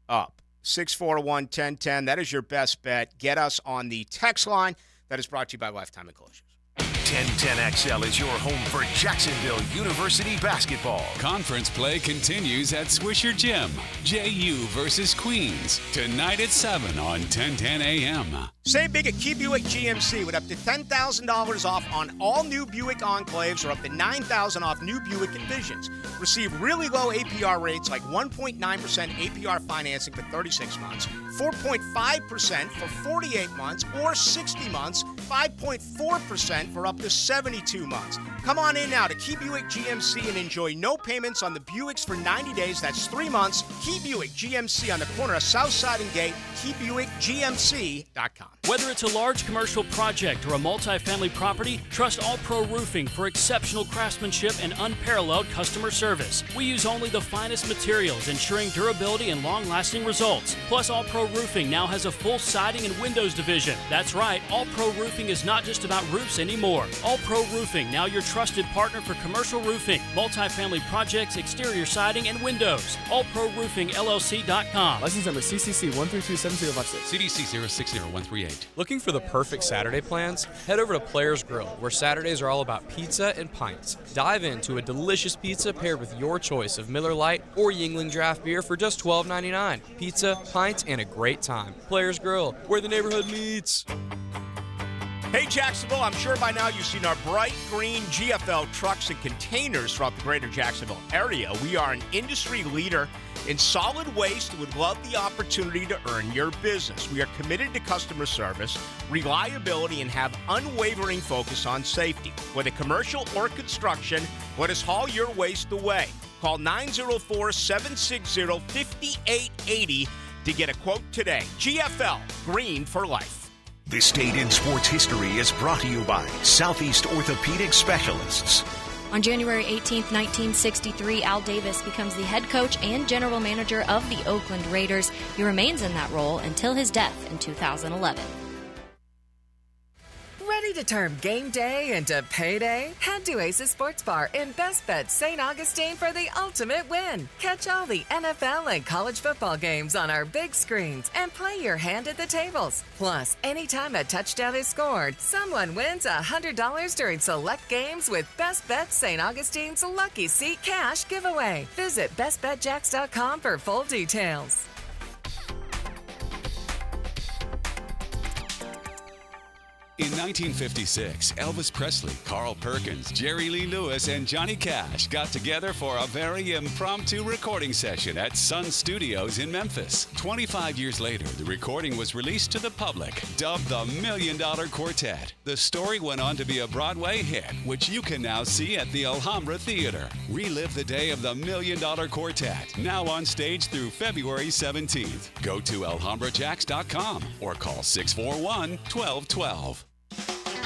up. 641-1010. That is your best bet. Get us on the text line. That is brought to you by Lifetime Enclosures. 1010XL is your home for Jacksonville University basketball. Conference play continues at Swisher Gym. JU versus Queens. Tonight at 7 on 1010 AM. Save big at Key Buick GMC with up to $10,000 off on all new Buick Enclaves or up to $9,000 off new Buick Envisions. Receive really low APR rates like 1.9% APR financing for 36 months, 4.5% for 48 months, or 60 months, 5.4% for up to 72 months. Come on in now to Key Buick GMC and enjoy no payments on the Buicks for 90 days. That's 3 months. Key Buick GMC on the corner of Southside and Gate. KeyBuickGMC.com. Whether it's a large commercial project or a multifamily property, trust All Pro Roofing for exceptional craftsmanship and unparalleled customer service. We use only the finest materials, ensuring durability and long-lasting results. Plus, All Pro Roofing now has a full siding and windows division. That's right, All Pro Roofing is not just about roofs anymore. All Pro Roofing, now your trusted partner for commercial roofing, multifamily projects, exterior siding, and windows. AllProRoofingLLC.com. License number CCC 1327056. CDC 060138. Looking for the perfect Saturday plans? Head over to Players Grill, where Saturdays are all about pizza and pints. Dive into a delicious pizza paired with your choice of Miller Lite or Yuengling draft beer for just $12.99. Pizza, pints, and a great time. Players Grill, where the neighborhood meets. Hey, Jacksonville, I'm sure by now you've seen our bright green GFL trucks and containers throughout the greater Jacksonville area. We are an industry leader in solid waste and would love the opportunity to earn your business. We are committed to customer service, reliability, and have unwavering focus on safety. Whether commercial or construction, let us haul your waste away. Call 904-760-5880 to get a quote today. GFL, green for life. This date in sports history is brought to you by Southeast Orthopedic Specialists. On January 18th, 1963, Al Davis becomes the head coach and general manager of the Oakland Raiders. He remains in that role until his death in 2011. Ready to turn game day into payday? Head to Aces Sports Bar in Best Bet St. Augustine for the ultimate win. Catch all the NFL and college football games on our big screens and play your hand at the tables. Plus, anytime a touchdown is scored, someone wins $100 during select games with Best Bet St. Augustine's Lucky Seat Cash giveaway. Visit bestbetjacks.com for full details. In 1956, Elvis Presley, Carl Perkins, Jerry Lee Lewis, and Johnny Cash got together for a very impromptu recording session at Sun Studios in Memphis. 25 years later, the recording was released to the public, dubbed the $1 Million Quartet. The story went on to be a Broadway hit, which you can now see at the Alhambra Theater. Relive the day of the $1 Million Quartet, now on stage through February 17th. Go to alhambrajax.com or call 641-1212.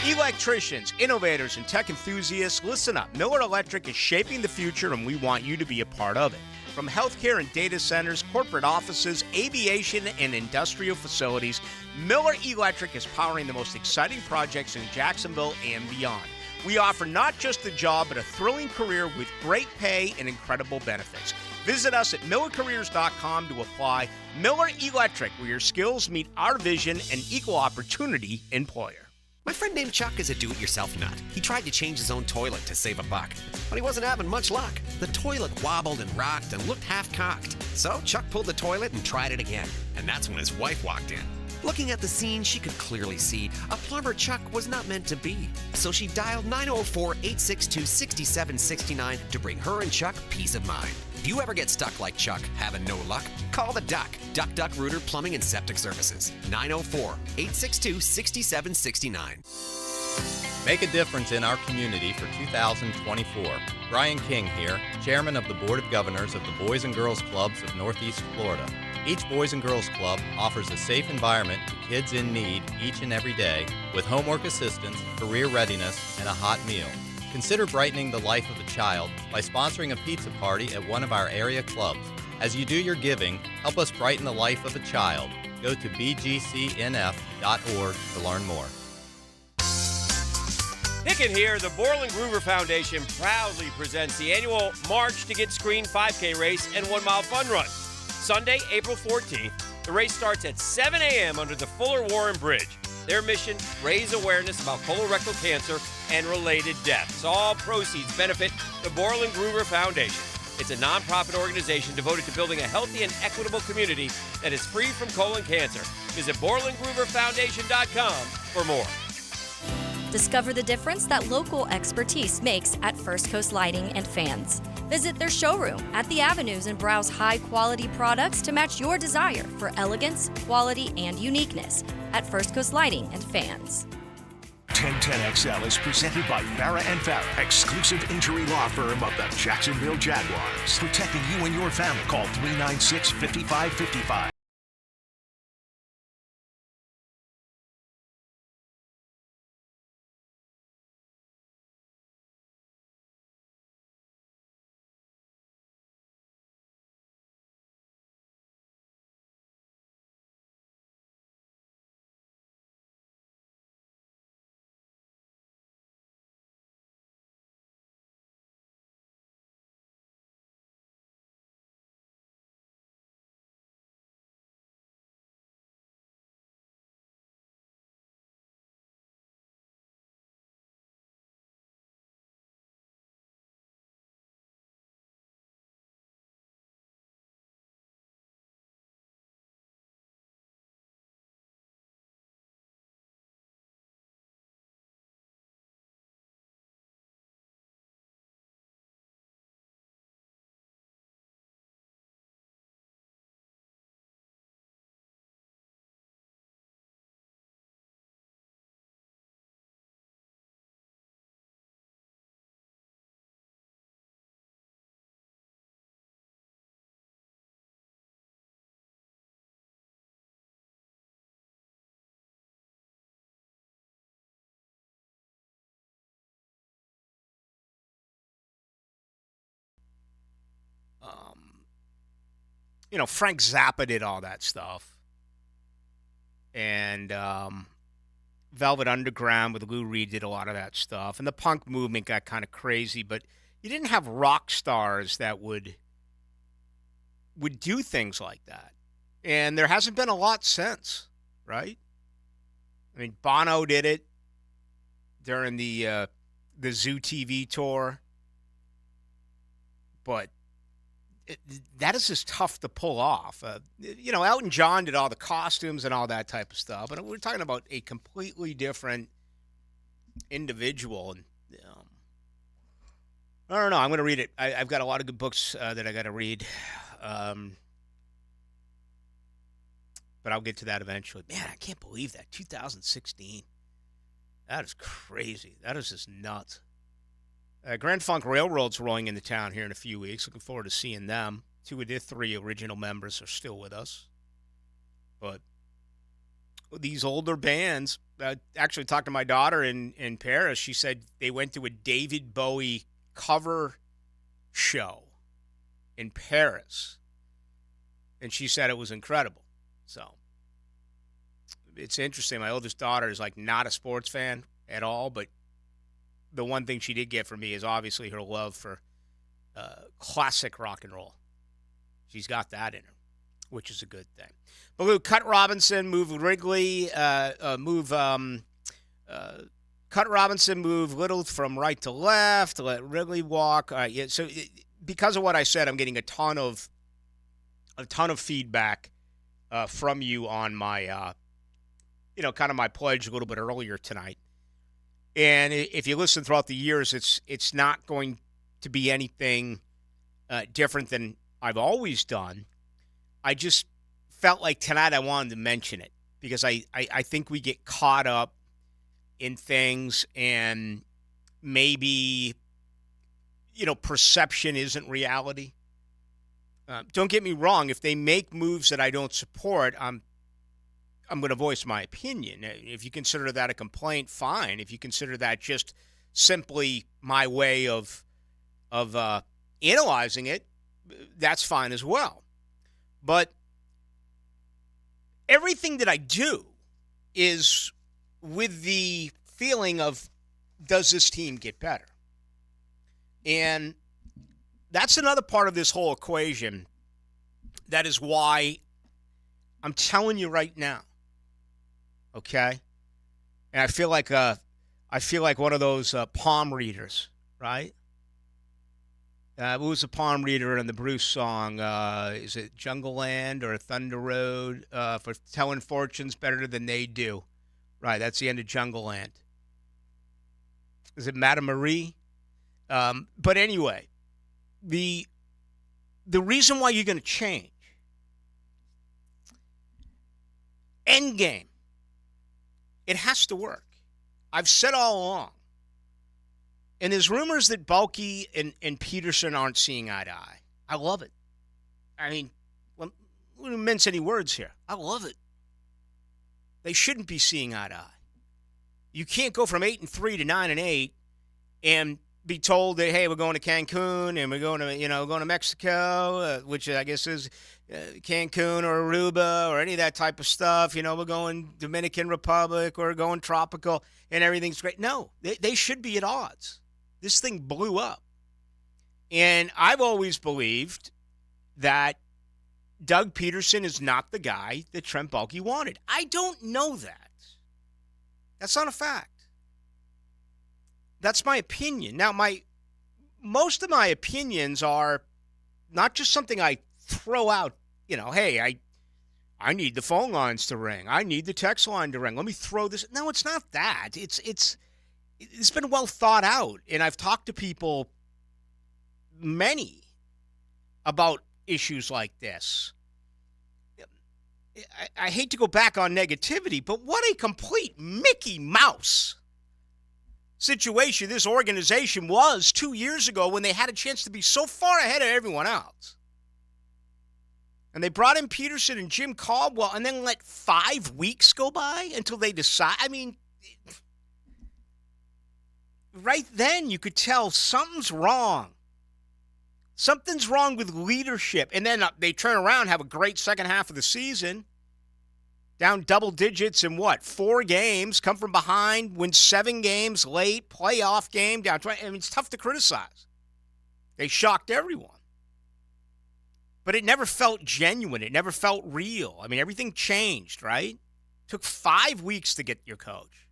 Electricians, innovators, and tech enthusiasts, listen up. Miller Electric is shaping the future, and we want you to be a part of it. From healthcare and data centers, corporate offices, aviation, and industrial facilities, Miller Electric is powering the most exciting projects in Jacksonville and beyond. We offer not just a job, but a thrilling career with great pay and incredible benefits. Visit us at millercareers.com to apply. Miller Electric, where your skills meet our vision, and equal opportunity employer. My friend named Chuck is a do-it-yourself nut. He tried to change his own toilet to save a buck, but he wasn't having much luck. The toilet wobbled and rocked and looked half-cocked. So Chuck pulled the toilet and tried it again, and that's when his wife walked in. Looking at the scene, she could clearly see a plumber Chuck was not meant to be. So she dialed 904-862-6769 to bring her and Chuck peace of mind. If you ever get stuck like Chuck, having no luck, call the Duck. Duck Rooter Plumbing and Septic Services. 904-862-6769. Make a difference in our community for 2024. Brian King here, Chairman of the Board of Governors of the Boys and Girls Clubs of Northeast Florida. Each Boys and Girls Club offers a safe environment to kids in need each and every day with homework assistance, career readiness, and a hot meal. Consider brightening the life of a child by sponsoring a pizza party at one of our area clubs. As you do your giving, help us brighten the life of a child. Go to bgcnf.org to learn more. Pickett here. The Borland Groover Foundation proudly presents the annual March to Get Screened 5K race and 1 mile fun run. Sunday, April 14th. The race starts at 7 a.m. under the Fuller Warren Bridge. Their mission, raise awareness about colorectal cancer and related deaths. All proceeds benefit the Borland Groover Foundation. It's a nonprofit organization devoted to building a healthy and equitable community that is free from colon cancer. Visit BorlandGrooverFoundation.com for more. Discover the difference that local expertise makes at First Coast Lighting and Fans. Visit their showroom at the Avenues and browse high-quality products to match your desire for elegance, quality, and uniqueness at First Coast Lighting and Fans. 1010XL is presented by Farah and Farah, exclusive injury law firm of the Jacksonville Jaguars. Protecting you and your family. Call 396-5555. Frank Zappa did all that stuff. And Velvet Underground with Lou Reed did a lot of that stuff. And the punk movement got kind of crazy, but you didn't have rock stars that would do things like that. And there hasn't been a lot since, right? I mean, Bono did it during the Zoo TV tour. But that is just tough to pull off. Elton John did all the costumes and all that type of stuff. And we're talking about a completely different individual. And I don't know. I'm going to read it. I've got a lot of good books that I got to read. But I'll get to that eventually. Man, I can't believe that. 2016. That is crazy. That is just nuts. Grand Funk Railroad's rolling into town here in a few weeks. Looking forward to seeing them. 2 of their 3 original members are still with us. But these older bands, actually talked to my daughter in Paris. She said they went to a David Bowie cover show in Paris. And she said it was incredible. So it's interesting. My oldest daughter is like not a sports fan at all, but the one thing she did get from me is obviously her love for classic rock and roll. She's got that in her, which is a good thing. Baloo, cut Robinson, move Wrigley, cut Robinson, move Little from right to left, let Wrigley walk. Because of what I said, I'm getting a ton of feedback from you on my, kind of my pledge a little bit earlier tonight. And if you listen throughout the years, it's not going to be anything different than I've always done. I just felt like tonight I wanted to mention it because I think we get caught up in things and maybe, perception isn't reality. Don't get me wrong. If they make moves that I don't support, I'm going to voice my opinion. If you consider that a complaint, fine. If you consider that just simply my way of analyzing it, that's fine as well. But everything that I do is with the feeling of, does this team get better? And that's another part of this whole equation. That is why I'm telling you right now, okay? And I feel like one of those palm readers, right? Who was the palm reader in the Bruce song? Is it Jungle Land or Thunder Road? For telling fortunes better than they do. Right, that's the end of Jungle Land. Is it Madame Marie? But anyway, the reason why you're going to change, end game, it has to work. I've said all along. And there's rumors that Bulky and Peterson aren't seeing eye to eye. I love it. I mean, we don't mince any words here. I love it. They shouldn't be seeing eye to eye. You can't go from 8-3 to 9-8 and be told that, hey, we're going to Cancun and we're going to, going to Mexico, which I guess is Cancun or Aruba or any of that type of stuff. We're going Dominican Republic or going tropical and everything's great. No, they should be at odds. This thing blew up. And I've always believed that Doug Peterson is not the guy that Trent Baalke wanted. I don't know that. That's not a fact. That's my opinion. Now, most of my opinions are not just something I throw out, hey, I need the phone lines to ring. I need the text line to ring. Let me throw this. No, it's not that. It's been well thought out. And I've talked to people, many, about issues like this. I hate to go back on negativity, but what a complete Mickey Mouse situation this organization was 2 years ago when they had a chance to be so far ahead of everyone else. And they brought in Peterson and Jim Caldwell and then let 5 weeks go by until they decide. I mean, right then you could tell something's wrong. Something's wrong with leadership. And then they turn around, have a great second half of the season. Down double digits in 4 games, come from behind, win 7 games late, playoff game, down 20. I mean, it's tough to criticize. They shocked everyone. But it never felt genuine. It never felt real. I mean, everything changed, right? Took 5 weeks to get your coach.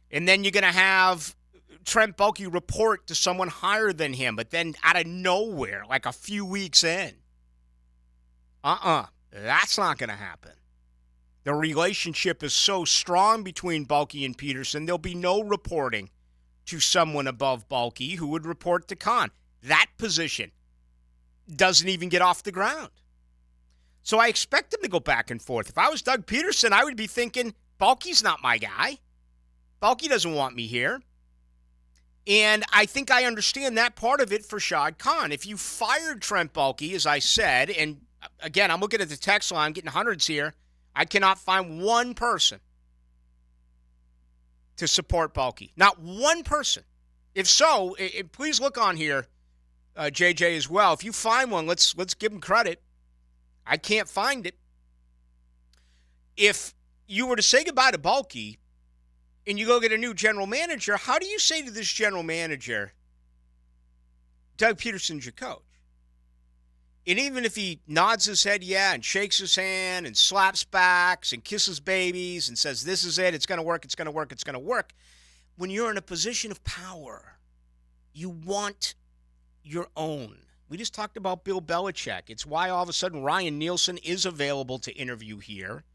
And then you're going to have Trent Baalke report to someone higher than him, but then out of nowhere, like a few weeks in. That's not going to happen. The relationship is so strong between Bulky and Peterson, there'll be no reporting to someone above Bulky who would report to Kahn. That position doesn't even get off the ground. So I expect them to go back and forth. If I was Doug Peterson, I would be thinking, Bulky's not my guy. Bulky doesn't want me here. And I think I understand that part of it for Shad Khan. If you fired Trent Bulky, as I said, and again, I'm looking at the text line, I'm getting hundreds here, I cannot find one person to support Bulky. Not one person. If so, please look on here, JJ, as well. If you find one, let's give him credit. I can't find it. If you were to say goodbye to Bulky and you go get a new general manager, how do you say to this general manager, Doug Peterson's your coach? And even if he nods his head, yeah, and shakes his hand and slaps backs and kisses babies and says, this is it, it's going to work, it's going to work, it's going to work, when you're in a position of power, you want your own. We just talked about Bill Belichick. It's why all of a sudden Ryan Nielsen is available to interview here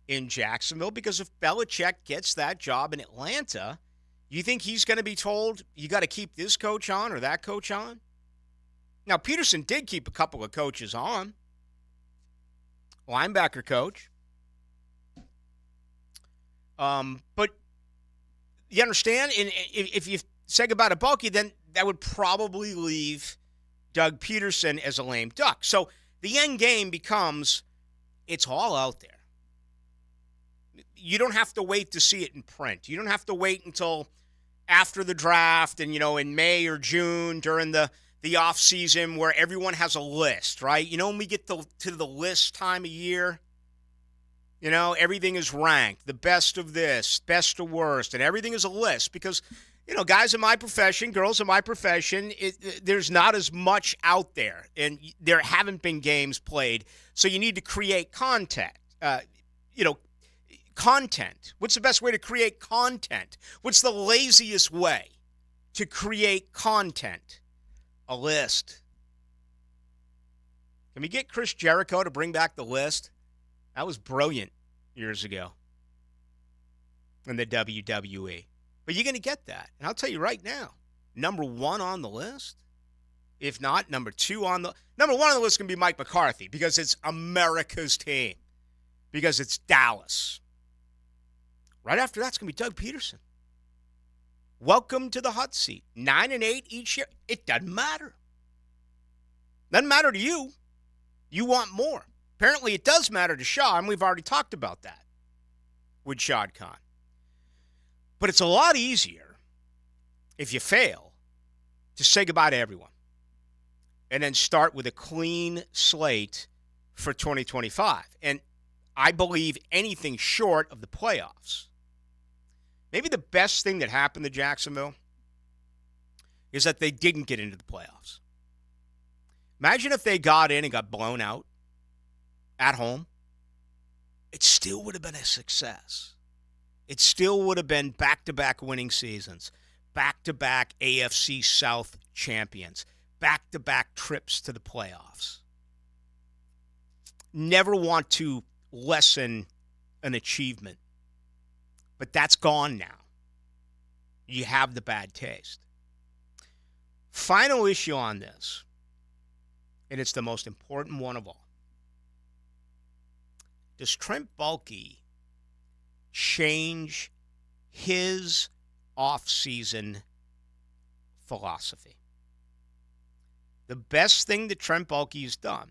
in Jacksonville, because if Belichick gets that job in Atlanta, you think he's going to be told, you got to keep this coach on or that coach on? Now, Peterson did keep a couple of coaches on. Linebacker coach. But you understand? And if you say goodbye to Bulky, then that would probably leave Doug Peterson as a lame duck. So the end game becomes, it's all out there. You don't have to wait to see it in print. You don't have to wait until after the draft and, in May or June during the off season where everyone has a list, right? When we get to the list time of year, everything is ranked, the best of this, best of worst, and everything is a list because, guys in my profession, girls in my profession, there's not as much out there, and there haven't been games played, so you need to create content. Content. What's the best way to create content? What's the laziest way to create content? A list. Can we get Chris Jericho to bring back the list? That was brilliant years ago in the WWE. But you're going to get that. And I'll tell you right now, number one on the list, if not number two on the number one on the list, is going to be Mike McCarthy because it's America's team, because it's Dallas. Right after that's going to be Doug Peterson. Welcome to the hot seat. 9-8 each year. It doesn't matter. Doesn't matter to you. You want more. Apparently it does matter to Shaw, and we've already talked about that with Shad Khan. But it's a lot easier if you fail to say goodbye to everyone and then start with a clean slate for 2025. And I believe anything short of the playoffs. Maybe the best thing that happened to Jacksonville is that they didn't get into the playoffs. Imagine if they got in and got blown out at home. It still would have been a success. It still would have been back-to-back winning seasons, back-to-back AFC South champions, back-to-back trips to the playoffs. Never want to lessen an achievement. But that's gone now. You have the bad taste. Final issue on this, and it's the most important one of all. Does Trent Bulky change his off-season philosophy? The best thing that Trent Bulky has done,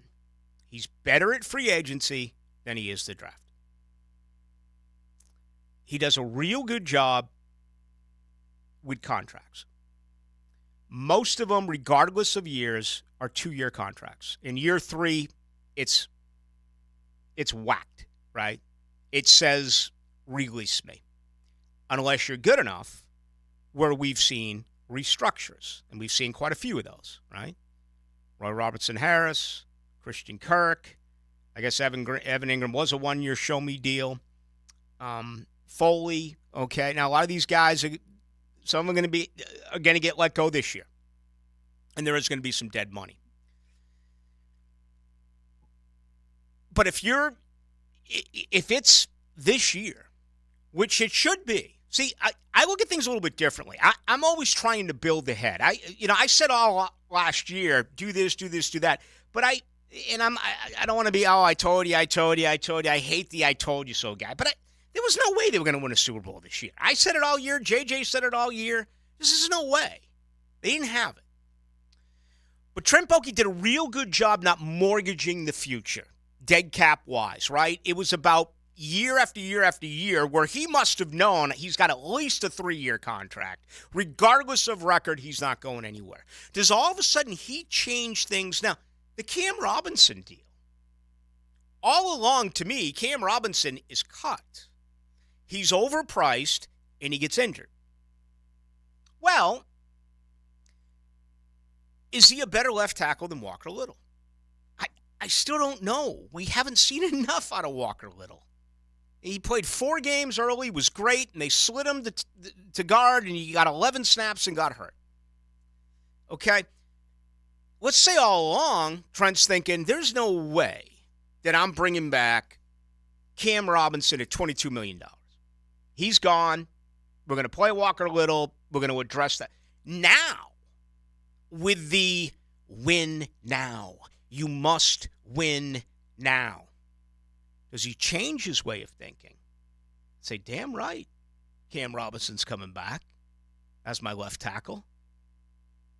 he's better at free agency than he is the draft. He does a real good job with contracts. Most of them, regardless of years, are 2-year contracts. In year 3, it's whacked, right? It says, release me. Unless you're good enough, where we've seen restructures. And we've seen quite a few of those, right? Roy Robertson Harris, Christian Kirk. I guess Evan Ingram was a 1-year show-me deal. Foley, okay. Now, a lot of these guys, some are going to get let go this year. And there is going to be some dead money. But if it's this year, which it should be. See, I look at things a little bit differently. I'm always trying to build ahead. I said all last year, do this, do that. But I don't want to be, I told you. I hate the I told you so guy. But there was no way they were going to win a Super Bowl this year. I said it all year. JJ said it all year. This is no way. They didn't have it. But Trent Baalke did a real good job not mortgaging the future, dead cap-wise, right? It was about year after year after year where he must have known he's got at least a 3-year contract. Regardless of record, he's not going anywhere. Does all of a sudden he change things? Now, the Cam Robinson deal. All along, to me, Cam Robinson is cut. He's overpriced, and he gets injured. Well, is he a better left tackle than Walker Little? I still don't know. We haven't seen enough out of Walker Little. He played 4 games early, was great, and they slid him to guard, and he got 11 snaps and got hurt. Okay? Let's say all along, Trent's thinking, there's no way that I'm bringing back Cam Robinson at $22 million. He's gone. We're going to play Walker Little. We're going to address that. Now, with the win now, you must win now. Does he change his way of thinking? Say, damn right, Cam Robinson's coming back as my left tackle.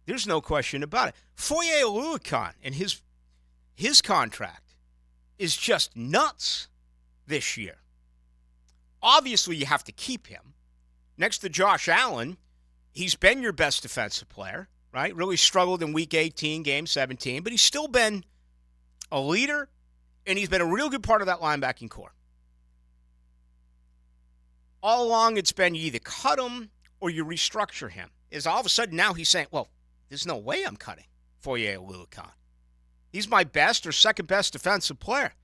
There's no question about it. Foye Oluokun and his contract is just nuts this year. Obviously, you have to keep him. Next to Josh Allen, he's been your best defensive player, right? Really struggled in Week 18, Game 17, but he's still been a leader, and he's been a real good part of that linebacking core. All along, it's been you either cut him or you restructure him. Is all of a sudden now he's saying, well, there's no way I'm cutting Foye Oluokun. He's my best or second best defensive player.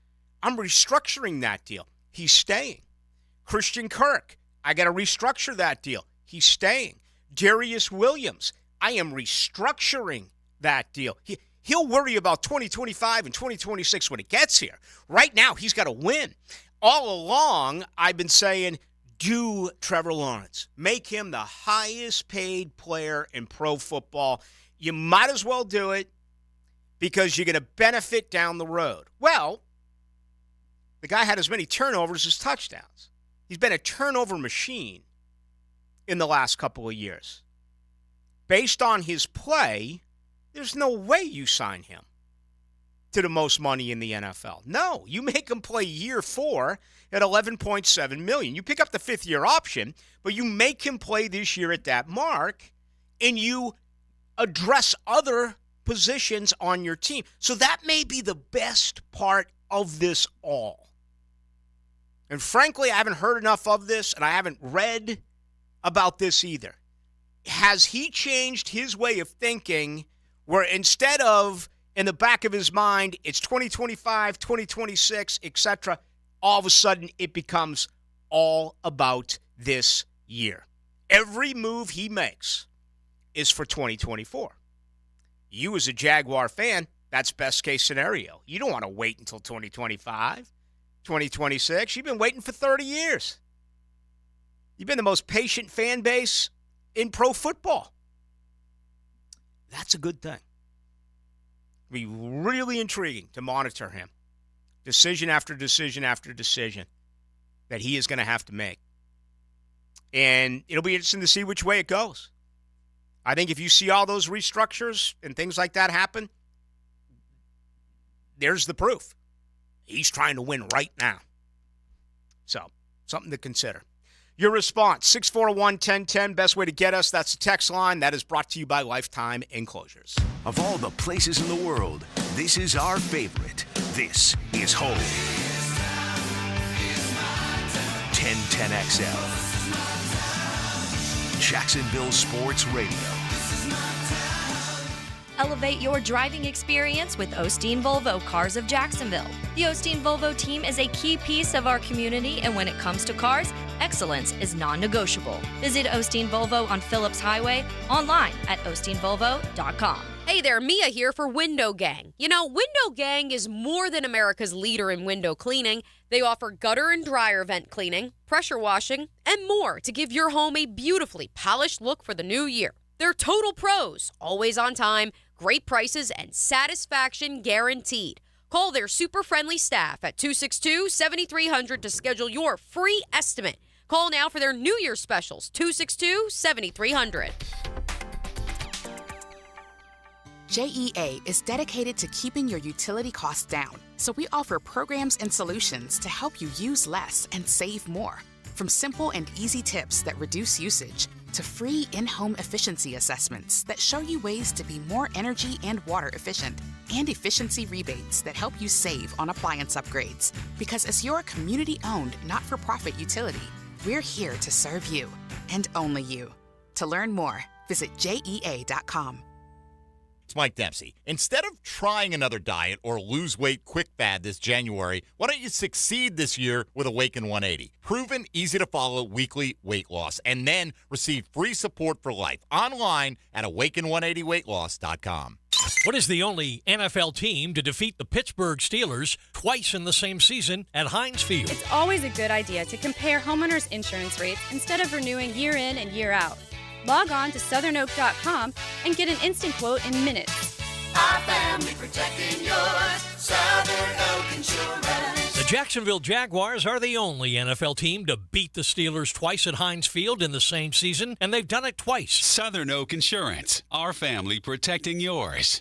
I'm restructuring that deal. He's staying. Christian Kirk, I got to restructure that deal. He's staying. Darius Williams, I am restructuring that deal. He'll worry about 2025 and 2026 when it gets here. Right now, he's got to win. All along, I've been saying, do Trevor Lawrence. Make him the highest paid player in pro football. You might as well do it because you're going to benefit down the road. Well, the guy had as many turnovers as touchdowns. He's been a turnover machine in the last couple of years. Based on his play, there's no way you sign him to the most money in the NFL. No, you make him play year 4 at $11.7 million. You pick up the 5th-year option, but you make him play this year at that mark, and you address other positions on your team. So that may be the best part of this all. And frankly, I haven't heard enough of this, and I haven't read about this either. Has he changed his way of thinking where instead of in the back of his mind, it's 2025, 2026, etc., all of a sudden it becomes all about this year. Every move he makes is for 2024. You as a Jaguar fan, that's best case scenario. You don't want to wait until 2025, 2026. You've been waiting for 30 years. You've been the most patient fan base in pro football. That's a good thing. It'll be really intriguing to monitor him. Decision after decision after decision that he is going to have to make. And it'll be interesting to see which way it goes. I think if you see all those restructures and things like that happen, there's the proof. He's trying to win right now. So, something to consider. Your response, 641-1010, best way to get us. That's the text line. That is brought to you by Lifetime Enclosures. Of all the places in the world, this is our favorite. This is home. 1010XL. Jacksonville Sports Radio. Elevate your driving experience with Osteen Volvo Cars of Jacksonville. The Osteen Volvo team is a key piece of our community, and when it comes to cars, Excellence is non-negotiable. Visit Osteen Volvo on Phillips Highway, online at osteenvolvo.com. Hey there, Mia here for Window Gang. You know, Window Gang is more than America's leader in window cleaning. They offer gutter and dryer vent cleaning, pressure washing, and more to give your home a beautifully polished look for the new year. They're total pros, always on time, great prices, and satisfaction guaranteed. Call their super friendly staff at 262-7300 to schedule your free estimate. Call now for their New Year's specials, 262-7300. JEA is dedicated to keeping your utility costs down, so we offer programs and solutions to help you use less and save more. From simple and easy tips that reduce usage to free in-home efficiency assessments that show you ways to be more energy and water efficient, and efficiency rebates that help you save on appliance upgrades. Because as your community-owned, not-for-profit utility, we're here to serve you, and only you. To learn more, visit JEA.com. It's Mike Dempsey. Instead of trying another diet or lose weight quick fad this January, why don't you succeed this year with Awaken 180? Proven, easy to follow weekly weight loss, and then receive free support for life online at awaken180weightloss.com. What is the only NFL team to defeat the Pittsburgh Steelers twice in the same season at Hays Field? It's always a good idea to compare homeowners' insurance rates instead of renewing year in and year out. Log on to southernoak.com and get an instant quote in minutes. Our family protecting yours. Southern Oak Insurance. The Jacksonville Jaguars are the only NFL team to beat the Steelers twice at Hays Field in the same season, and they've done it twice. Southern Oak Insurance. Our family protecting yours.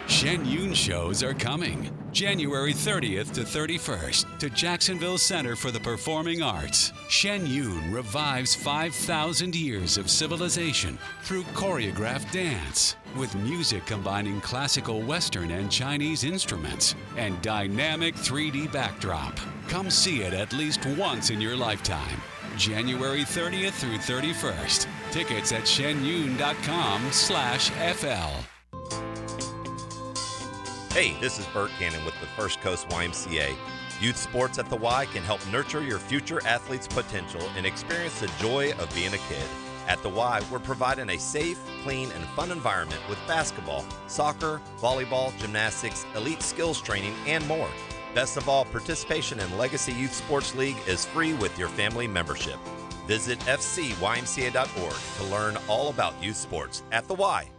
Shen Yun shows are coming January 30th to 31st to Jacksonville Center for the Performing Arts. Shen Yun revives 5,000 years of civilization through choreographed dance, with music combining classical Western and Chinese instruments and dynamic 3D backdrop. Come see it at least once in your lifetime. January 30th through 31st. Tickets at shenyun.com/FL. Hey, this is Bert Cannon with the First Coast YMCA. Youth sports at the Y can help nurture your future athlete's potential and experience the joy of being a kid. At the Y, we're providing a safe, clean, and fun environment with basketball, soccer, volleyball, gymnastics, elite skills training, and more. Best of all, participation in Legacy Youth Sports League is free with your family membership. Visit fcymca.org to learn all about youth sports at the Y.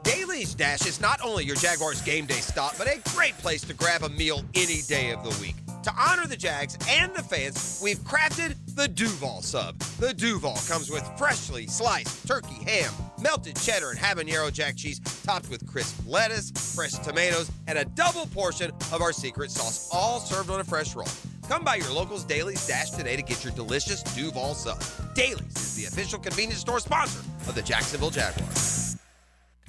Daly's Dash is not only your Jaguars game day stop, but a great place to grab a meal any day of the week. To honor the Jags and the fans, we've crafted the Duval Sub. The Duval comes with freshly sliced turkey ham, melted cheddar and habanero jack cheese, topped with crisp lettuce, fresh tomatoes, and a double portion of our secret sauce, all served on a fresh roll. Come by your local's Daly's Dash today to get your delicious Duval Sub. Daly's is the official convenience store sponsor of the Jacksonville Jaguars.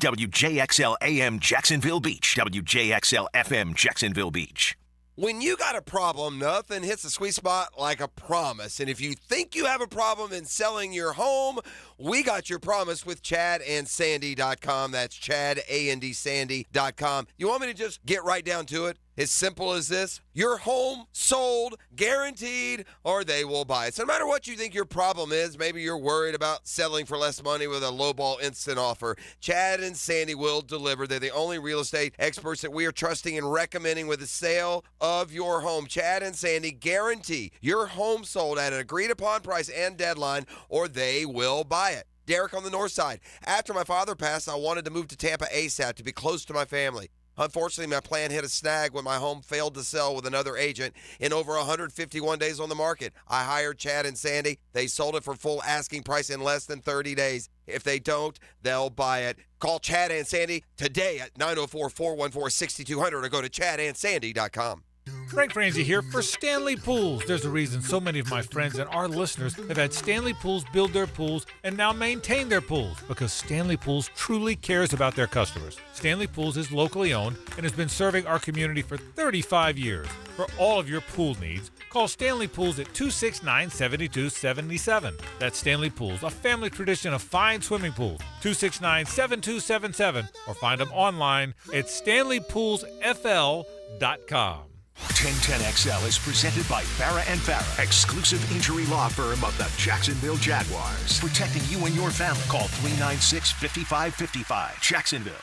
WJXL AM Jacksonville Beach. WJXL FM Jacksonville Beach. When you got a problem, nothing hits the sweet spot like a promise. And if you think you have a problem in selling your home, we got your promise with ChadandSandy.com. That's ChadandSandy.com. You want me to just get right down to it? As simple as this. Your home sold, guaranteed, or they will buy it. So no matter what you think your problem is, maybe you're worried about selling for less money with a lowball instant offer, Chad and Sandy will deliver. They're the only real estate experts that we are trusting and recommending with the sale of your home. Chad and Sandy guarantee your home sold at an agreed upon price and deadline, or they will buy it. Derek on the north side. After my father passed, I wanted to move to Tampa ASAP to be close to my family. Unfortunately, my plan hit a snag when my home failed to sell with another agent in over 151 days on the market. I hired Chad and Sandy. They sold it for full asking price in less than 30 days. If they don't, they'll buy it. Call Chad and Sandy today at 904-414-6200 or go to ChadandSandy.com. Frank Frangie here for Stanley Pools. There's a reason so many of my friends and our listeners have had Stanley Pools build their pools and now maintain their pools, because Stanley Pools truly cares about their customers. Stanley Pools is locally owned and has been serving our community for 35 years. For all of your pool needs, call Stanley Pools at 269-7277. That's Stanley Pools, a family tradition of fine swimming pools. 269-7277, or find them online at stanleypoolsfl.com. 1010XL is presented by Farah and Farah, exclusive injury law firm of the Jacksonville Jaguars. Protecting you and your family. Call 396-5555. Jacksonville.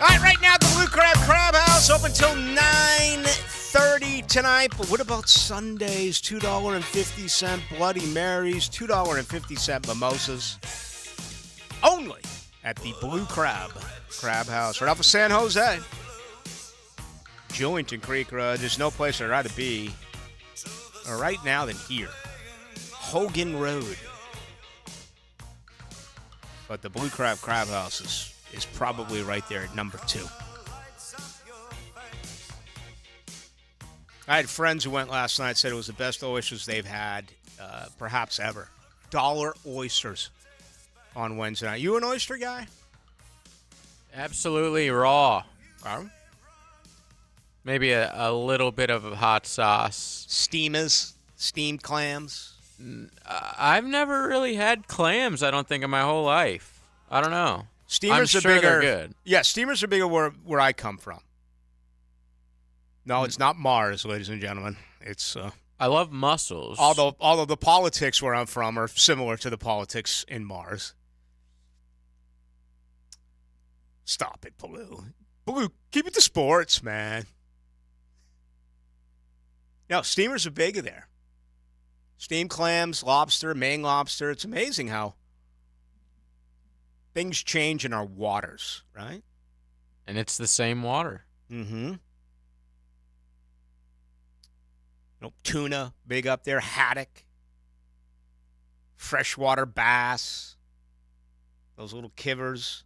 All right, right now at the Blue Crab House, open till 9:30 tonight. But what about Sundays? $2.50 Bloody Marys, $2.50 mimosas. Only at the Blue Crab House, right off of San Jose. Jointon Creek Road. There's no place I'd rather be right now than here. Hogan Road. But the Blue Crab House is probably right there at number 2. I had friends who went last night, said it was the best oysters they've had, perhaps ever. $1 oysters on Wednesday night. You an oyster guy? Absolutely raw. Maybe a little bit of a hot sauce. Steamed clams? I've never really had clams, I don't think, in my whole life. I don't know. Steamers I'm are sure bigger. they're good. Yeah, steamers are bigger where I come from. No, it's not Mars, ladies and gentlemen. It's I love mussels. Although the politics where I'm from are similar to the politics in Mars. Stop it, Blue. Blue, keep it to sports, man. No, steamers are bigger there. Steamed clams, lobster, Maine lobster. It's amazing how things change in our waters, right? And it's the same water. Mm-hmm. Tuna, big up there. Haddock. Freshwater bass. Those little kivers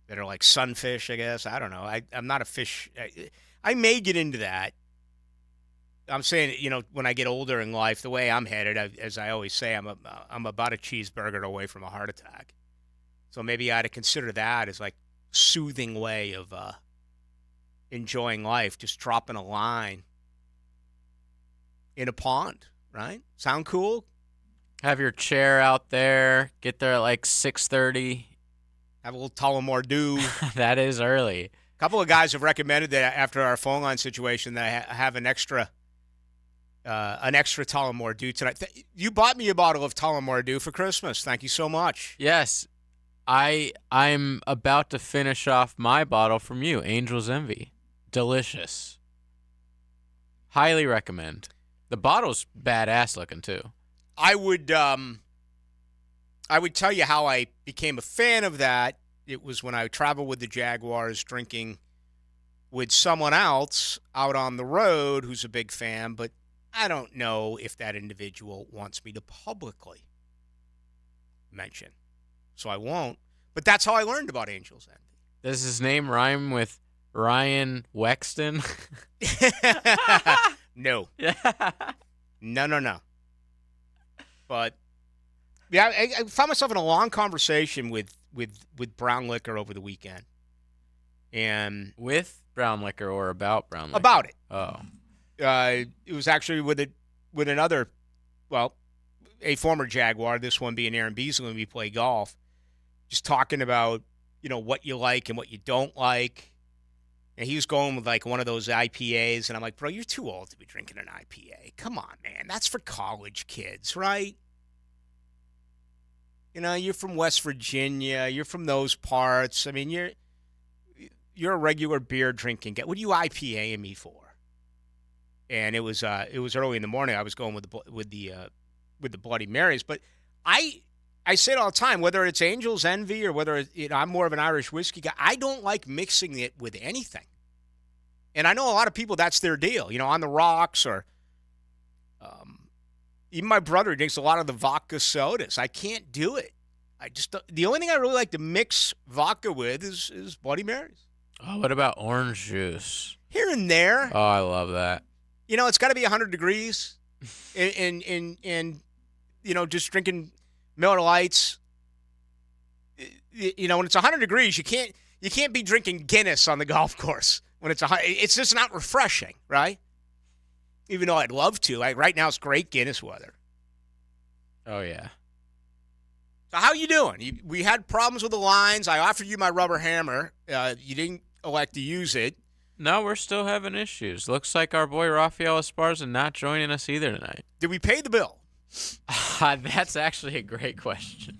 that are like sunfish, I guess. I don't know. I'm not a fish. I may get into that. I'm saying, when I get older in life, the way I'm headed, as I always say, I'm about a cheeseburger away from a heart attack. So maybe I ought to consider that as like soothing way of enjoying life, just dropping a line in a pond, right? Sound cool? Have your chair out there. Get there at like 6:30. Have a little Tullamore Dew. That is early. A couple of guys have recommended that after our phone line situation that I have an extra Tullamore Dew tonight. You bought me a bottle of Tullamore Dew for Christmas. Thank you so much. Yes. I'm about to finish off my bottle from you, Angel's Envy. Delicious. Highly recommend. The bottle's badass looking too. I would tell you how I became a fan of that. It was when I traveled with the Jaguars, drinking with someone else out on the road who's a big fan, but I don't know if that individual wants me to publicly mention. So I won't. But that's how I learned about Angel's Envy. Does his name rhyme with Ryan Wexton? No. No. But yeah, I found myself in a long conversation with brown liquor over the weekend. And with brown liquor or about brown liquor? About it. Oh. It was actually with another, a former Jaguar, this one being Aaron Beasley when we play golf, just talking about, what you like and what you don't like. And he was going with like one of those IPAs, and I'm like, bro, you're too old to be drinking an IPA. Come on, man. That's for college kids, right? You're from West Virginia. You're from those parts. I mean, you're a regular beer drinking guy. What are you IPAing me for? And it was early in the morning. I was going with the Bloody Marys, but I say it all the time. Whether it's Angel's Envy or whether I'm more of an Irish whiskey guy, I don't like mixing it with anything. And I know a lot of people that's their deal. On the rocks or even my brother drinks a lot of the vodka sodas. I can't do it. The only thing I really like to mix vodka with is Bloody Marys. Oh, what about orange juice? Here and there. Oh, I love that. It's got to be 100 degrees, and just drinking Miller Lights. When it's 100 degrees, you can't be drinking Guinness on the golf course when it's it's just not refreshing, right? even though I'd love to. Like right now, it's great Guinness weather. Oh, yeah. So how you doing? We had problems with the lines. I offered you my rubber hammer. You didn't elect to use it. No, we're still having issues. Looks like our boy Rafael Esparza not joining us either tonight. Did we pay the bill? That's actually a great question.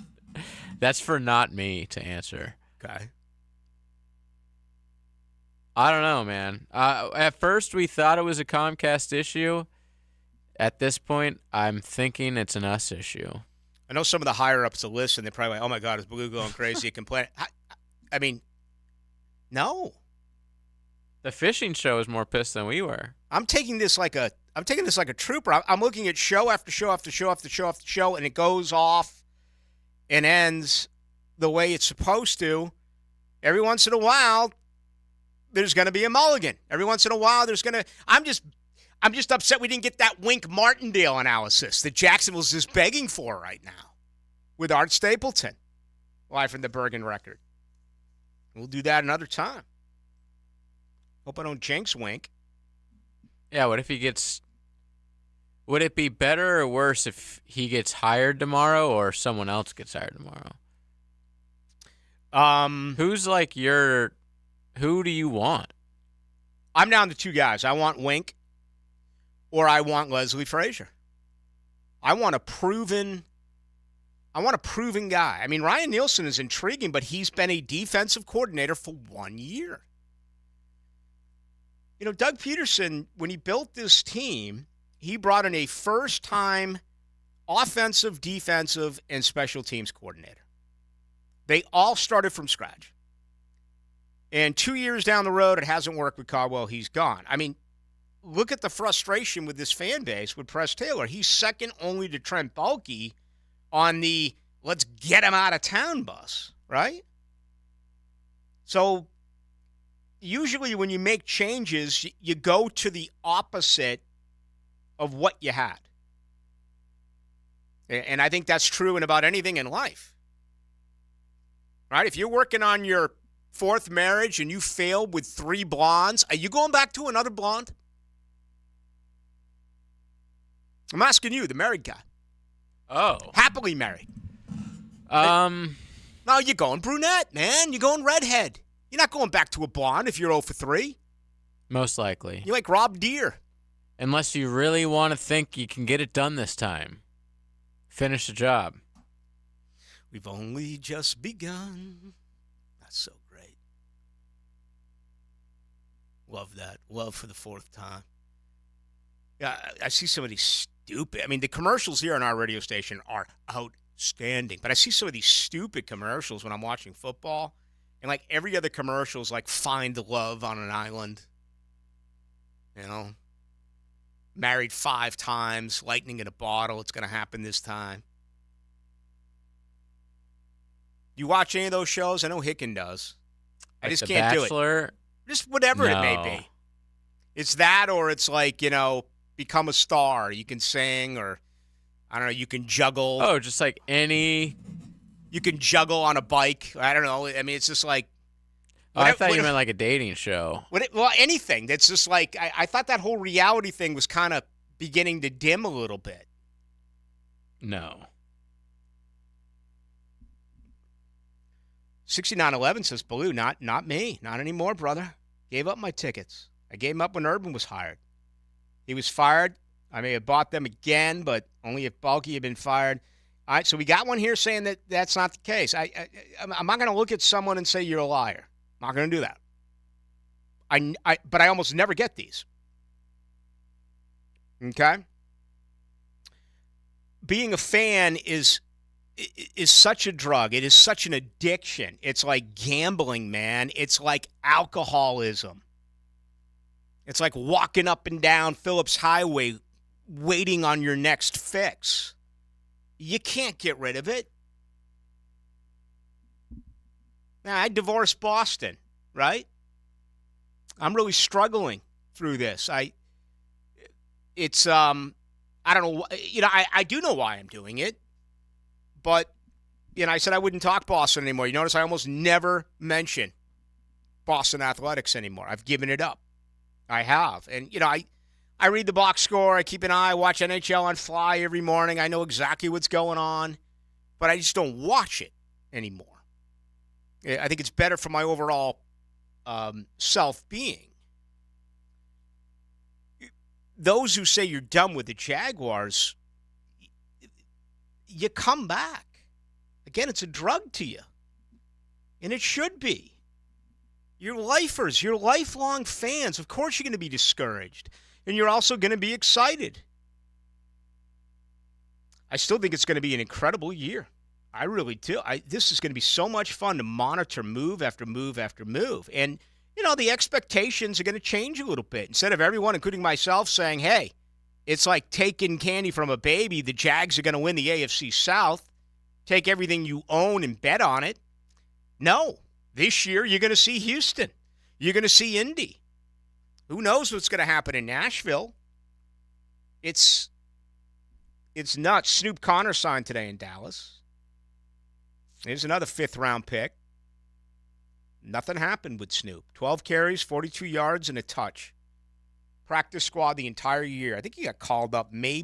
That's for not me to answer. Okay. I don't know, man. At first, we thought it was a Comcast issue. At this point, I'm thinking it's an us issue. I know some of the higher-ups will listen. They're probably like, oh, my God, is Blue going crazy? Complain. I mean, no. The fishing show is more pissed than we were. I'm taking this like a trooper. I'm looking at show after show after show after show after show, and it goes off and ends the way it's supposed to. Every once in a while, there's going to be a mulligan. Every once in a while, there's going to – I'm just upset we didn't get that Wink Martindale analysis that Jacksonville's just begging for right now with Art Stapleton, live from the Bergen Record. We'll do that another time. Hope I don't jinx Wink. Yeah, what if he gets – would it be better or worse if he gets hired tomorrow or someone else gets hired tomorrow? Who's like your – who do you want? I'm down to two guys. I want Wink or I want Leslie Frazier. I want a proven guy. I mean, Ryan Nielsen is intriguing, but he's been a defensive coordinator for 1 year. You know, Doug Peterson, when he built this team, he brought in a first-time offensive, defensive, and special teams coordinator. They all started from scratch. And 2 years down the road, it hasn't worked with Caldwell. He's gone. I mean, look at the frustration with this fan base with Press Taylor. He's second only to Trent Baalke on the let's get him out of town bus, right? So usually when you make changes, you go to the opposite of what you had. And I think that's true in about anything in life. Right? If you're working on your fourth marriage and you failed with 3 blondes, are you going back to another blonde? I'm asking you, the married guy. Oh. Happily married. No, you're going brunette, man. You're going redhead. You're not going back to a blonde if you're 0 for 3. Most likely. You're like Rob Deere. Unless you really want to think you can get it done this time. Finish the job. We've only just begun. That's so great. Love that. Love for the 4th time. Yeah, I see some of these stupid. I mean, the commercials here on our radio station are outstanding. But I see some of these stupid commercials when I'm watching football. And like every other commercial is like find love on an island. You know? Married 5 times, lightning in a bottle. It's going to happen this time. You watch any of those shows? I know Hicken does. I just can't do it. Just whatever it may be. It's that or it's like, you know, become a star. You can sing or, I don't know, you can juggle. Oh, just like any. You can juggle on a bike. I don't know. I mean, it's just like. I thought you meant like a dating show. Well, anything. That's just like, I thought that whole reality thing was kind of beginning to dim a little bit. No. 6911 says, Baloo, not me. Not anymore, brother. Gave up my tickets. I gave them up when Urban was hired. He was fired. I may have bought them again, but only if Baalke had been fired. All right, so we got one here saying that that's not the case. I'm not going to look at someone and say you're a liar. I'm not going to do that. But I almost never get these. Okay? Being a fan is such a drug. It is such an addiction. It's like gambling, man. It's like alcoholism. It's like walking up and down Phillips Highway waiting on your next fix. You can't get rid of it. Now, I divorced Boston, right? I'm really struggling through this. I don't know. You know, I do know why I'm doing it. But, you know, I said I wouldn't talk Boston anymore. You notice I almost never mention Boston Athletics anymore. I've given it up. I have. And, you know, I I read the box score. I keep an eye. I watch NHL on Fly every morning. I know exactly what's going on, but I just don't watch it anymore. I think it's better for my overall self-being. Those who say you're done with the Jaguars, you come back. Again, it's a drug to you, and it should be. You're lifers. You're lifelong fans. Of course you're going to be discouraged, and you're also going to be excited. I still think it's going to be an incredible year. I really do. This is going to be so much fun to monitor move after move after move. And, the expectations are going to change a little bit. Instead of everyone, including myself, saying, hey, it's like taking candy from a baby. The Jags are going to win the AFC South. Take everything you own and bet on it. No. This year, you're going to see Houston. You're going to see Indy. Who knows what's going to happen in Nashville? It's nuts. Snoop Connor signed today in Dallas. Here's another fifth-round pick. Nothing happened with Snoop. 12 carries, 42 yards, and a touch. Practice squad the entire year. I think he got called up may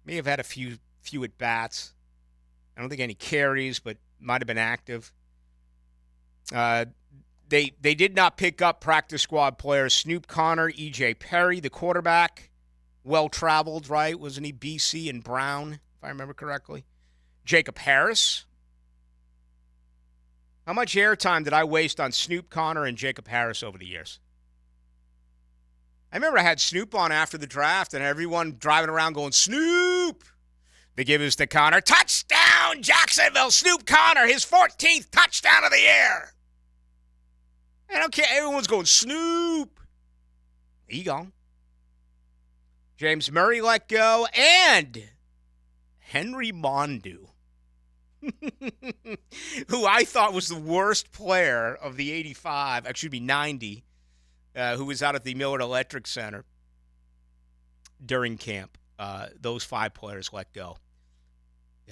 have had a few at-bats. I don't think any carries, but might have been active. They did not pick up practice squad players. Snoop Connor, E.J. Perry, the quarterback, well-traveled, right? Wasn't he BC and Brown, if I remember correctly? Jacob Harris. How much airtime did I waste on Snoop Connor and Jacob Harris over the years? I remember I had Snoop on after the draft, and everyone driving around going, Snoop! They give us the Connor. Touchdown, Jacksonville! Snoop Connor, his 14th touchdown of the year! I don't care. Everyone's going, Snoop! He gone. James Murray let go, and Henry Mondu, who I thought was the worst player of the 90, who was out at the Millard Electric Center during camp. Those 5 players let go.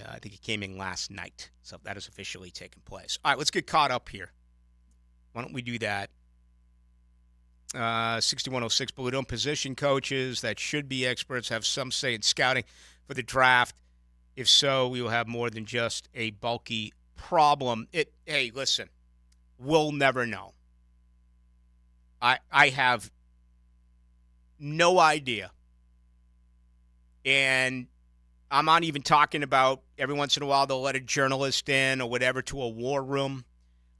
I think he came in last night, so that has officially taken place. All right, let's get caught up here. Why don't we do that? 6106 Balloon position coaches that should be experts have some say in scouting for the draft. If so, we will have more than just a bulky problem. Hey, listen, we'll never know. I have no idea. And I'm not even talking about every once in a while they'll let a journalist in or whatever to a war room.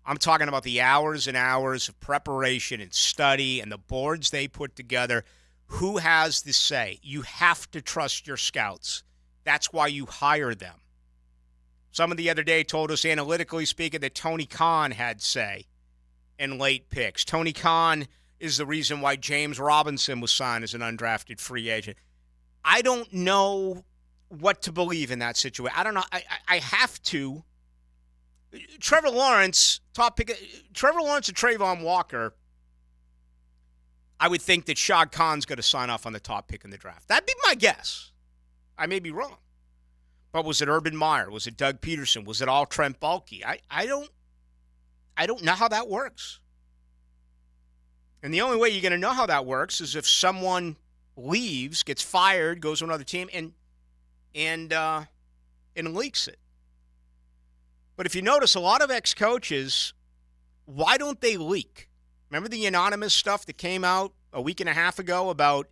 I'm talking about the hours and hours of preparation and study and the boards they put together. Who has the say? You have to trust your scouts. That's why you hire them. Someone the other day told us, analytically speaking, that Tony Khan had say in late picks. Tony Khan is the reason why James Robinson was signed as an undrafted free agent. I don't know what to believe in that situation. I don't know. I have to. Trevor Lawrence, top pick. Trevor Lawrence and Trayvon Walker. I would think that Shad Khan's going to sign off on the top pick in the draft. That'd be my guess. I may be wrong. But was it Urban Meyer? Was it Doug Peterson? Was it all Trent Baalke? I don't know how that works. And the only way you're going to know how that works is if someone leaves, gets fired, goes to another team, and leaks it. But if you notice, a lot of ex-coaches, why don't they leak? Remember the anonymous stuff that came out a week and a half ago about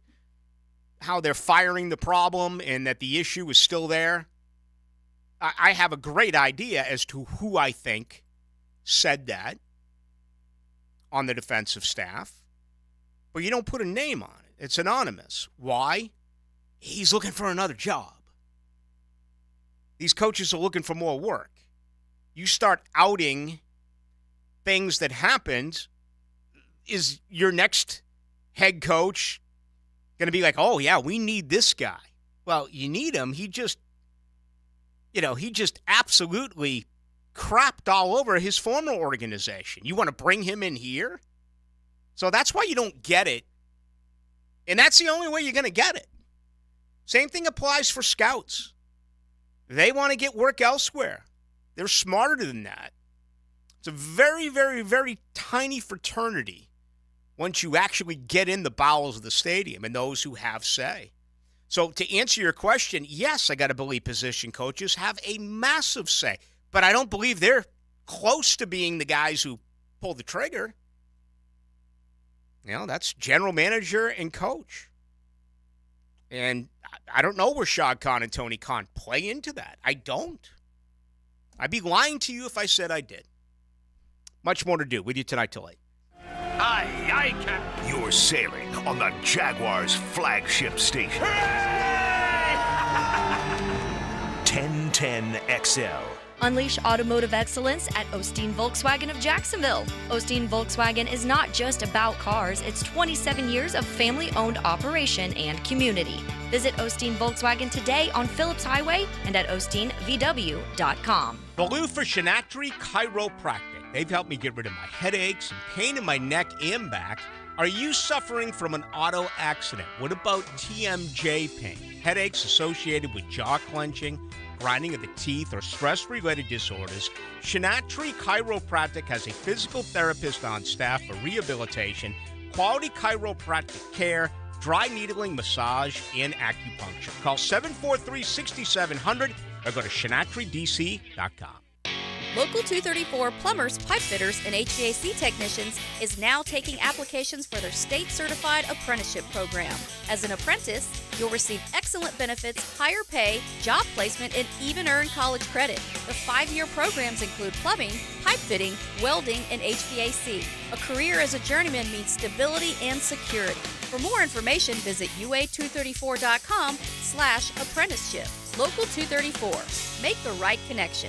how they're firing the problem and that the issue is still there? I have a great idea as to who I think said that on the defensive staff, but you don't put a name on it. It's anonymous. Why? He's looking for another job. These coaches are looking for more work. You start outing things that happened, is your next head coach going to be like, oh, yeah, we need this guy? Well, you need him. He just absolutely crapped all over his former organization. You want to bring him in here? So that's why you don't get it. And that's the only way you're going to get it. Same thing applies for scouts. They want to get work elsewhere. They're smarter than that. It's a very, very, very tiny fraternity once you actually get in the bowels of the stadium and those who have say. So to answer your question, yes, I got to believe position coaches have a massive say, but I don't believe they're close to being the guys who pull the trigger. That's general manager and coach. And I don't know where Shad Khan and Tony Khan play into that. I don't. I'd be lying to you if I said I did. Much more to do with you tonight till 8. Aye, Captain. You're sailing on the Jaguars' flagship station. 1010 XL. Unleash automotive excellence at Osteen Volkswagen of Jacksonville. Osteen Volkswagen is not just about cars, it's 27 years of family-owned operation and community. Visit Osteen Volkswagen today on Phillips Highway and at osteenvw.com. Baloo for Shinatri Chiropractic. They've helped me get rid of my headaches and pain in my neck and back. Are you suffering from an auto accident? What about TMJ pain? Headaches associated with jaw clenching, grinding of the teeth, or stress-related disorders? Shinatri Chiropractic has a physical therapist on staff for rehabilitation, quality chiropractic care, dry needling, massage, and acupuncture. Call 743-6700 or go to shinatridc.com. Local 234 Plumbers, Pipe Fitters, and HVAC Technicians is now taking applications for their state-certified apprenticeship program. As an apprentice, you'll receive excellent benefits, higher pay, job placement, and even earn college credit. The 5-year programs include plumbing, pipe fitting, welding, and HVAC. A career as a journeyman means stability and security. For more information, visit ua234.com/apprenticeship. Local 234. Make the right connection.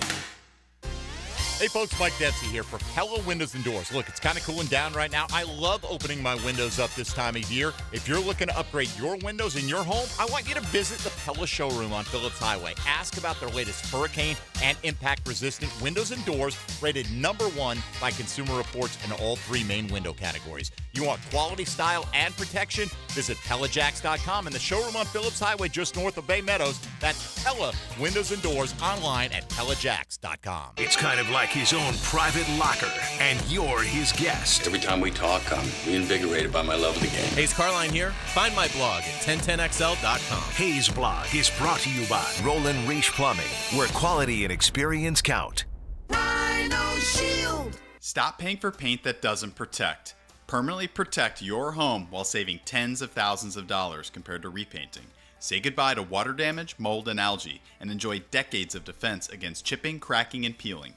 Hey folks, Mike Dempsey here for Pella Windows and Doors. Look, it's kind of cooling down right now. I love opening my windows up this time of year. If you're looking to upgrade your windows in your home, I want you to visit the Pella showroom on Phillips Highway. Ask about their latest hurricane and impact-resistant windows and doors, rated #1 by Consumer Reports in all 3 main window categories. You want quality, style, and protection? Visit PellaJacks.com and the showroom on Phillips Highway just north of Bay Meadows. That's Pella Windows and Doors online at PellaJacks.com. It's kind of like his own private locker, and you're his guest. Every time we talk, I'm reinvigorated by my love of the game. Hays Carlyon here. Find my blog at 1010xl.com. Hays Blog is brought to you by Roland Reach Plumbing, where quality and experience count. Rhino Shield. Stop paying for paint that doesn't protect. Permanently protect your home while saving tens of thousands of dollars compared to repainting. Say goodbye to water damage, mold, and algae, and enjoy decades of defense against chipping, cracking, and peeling.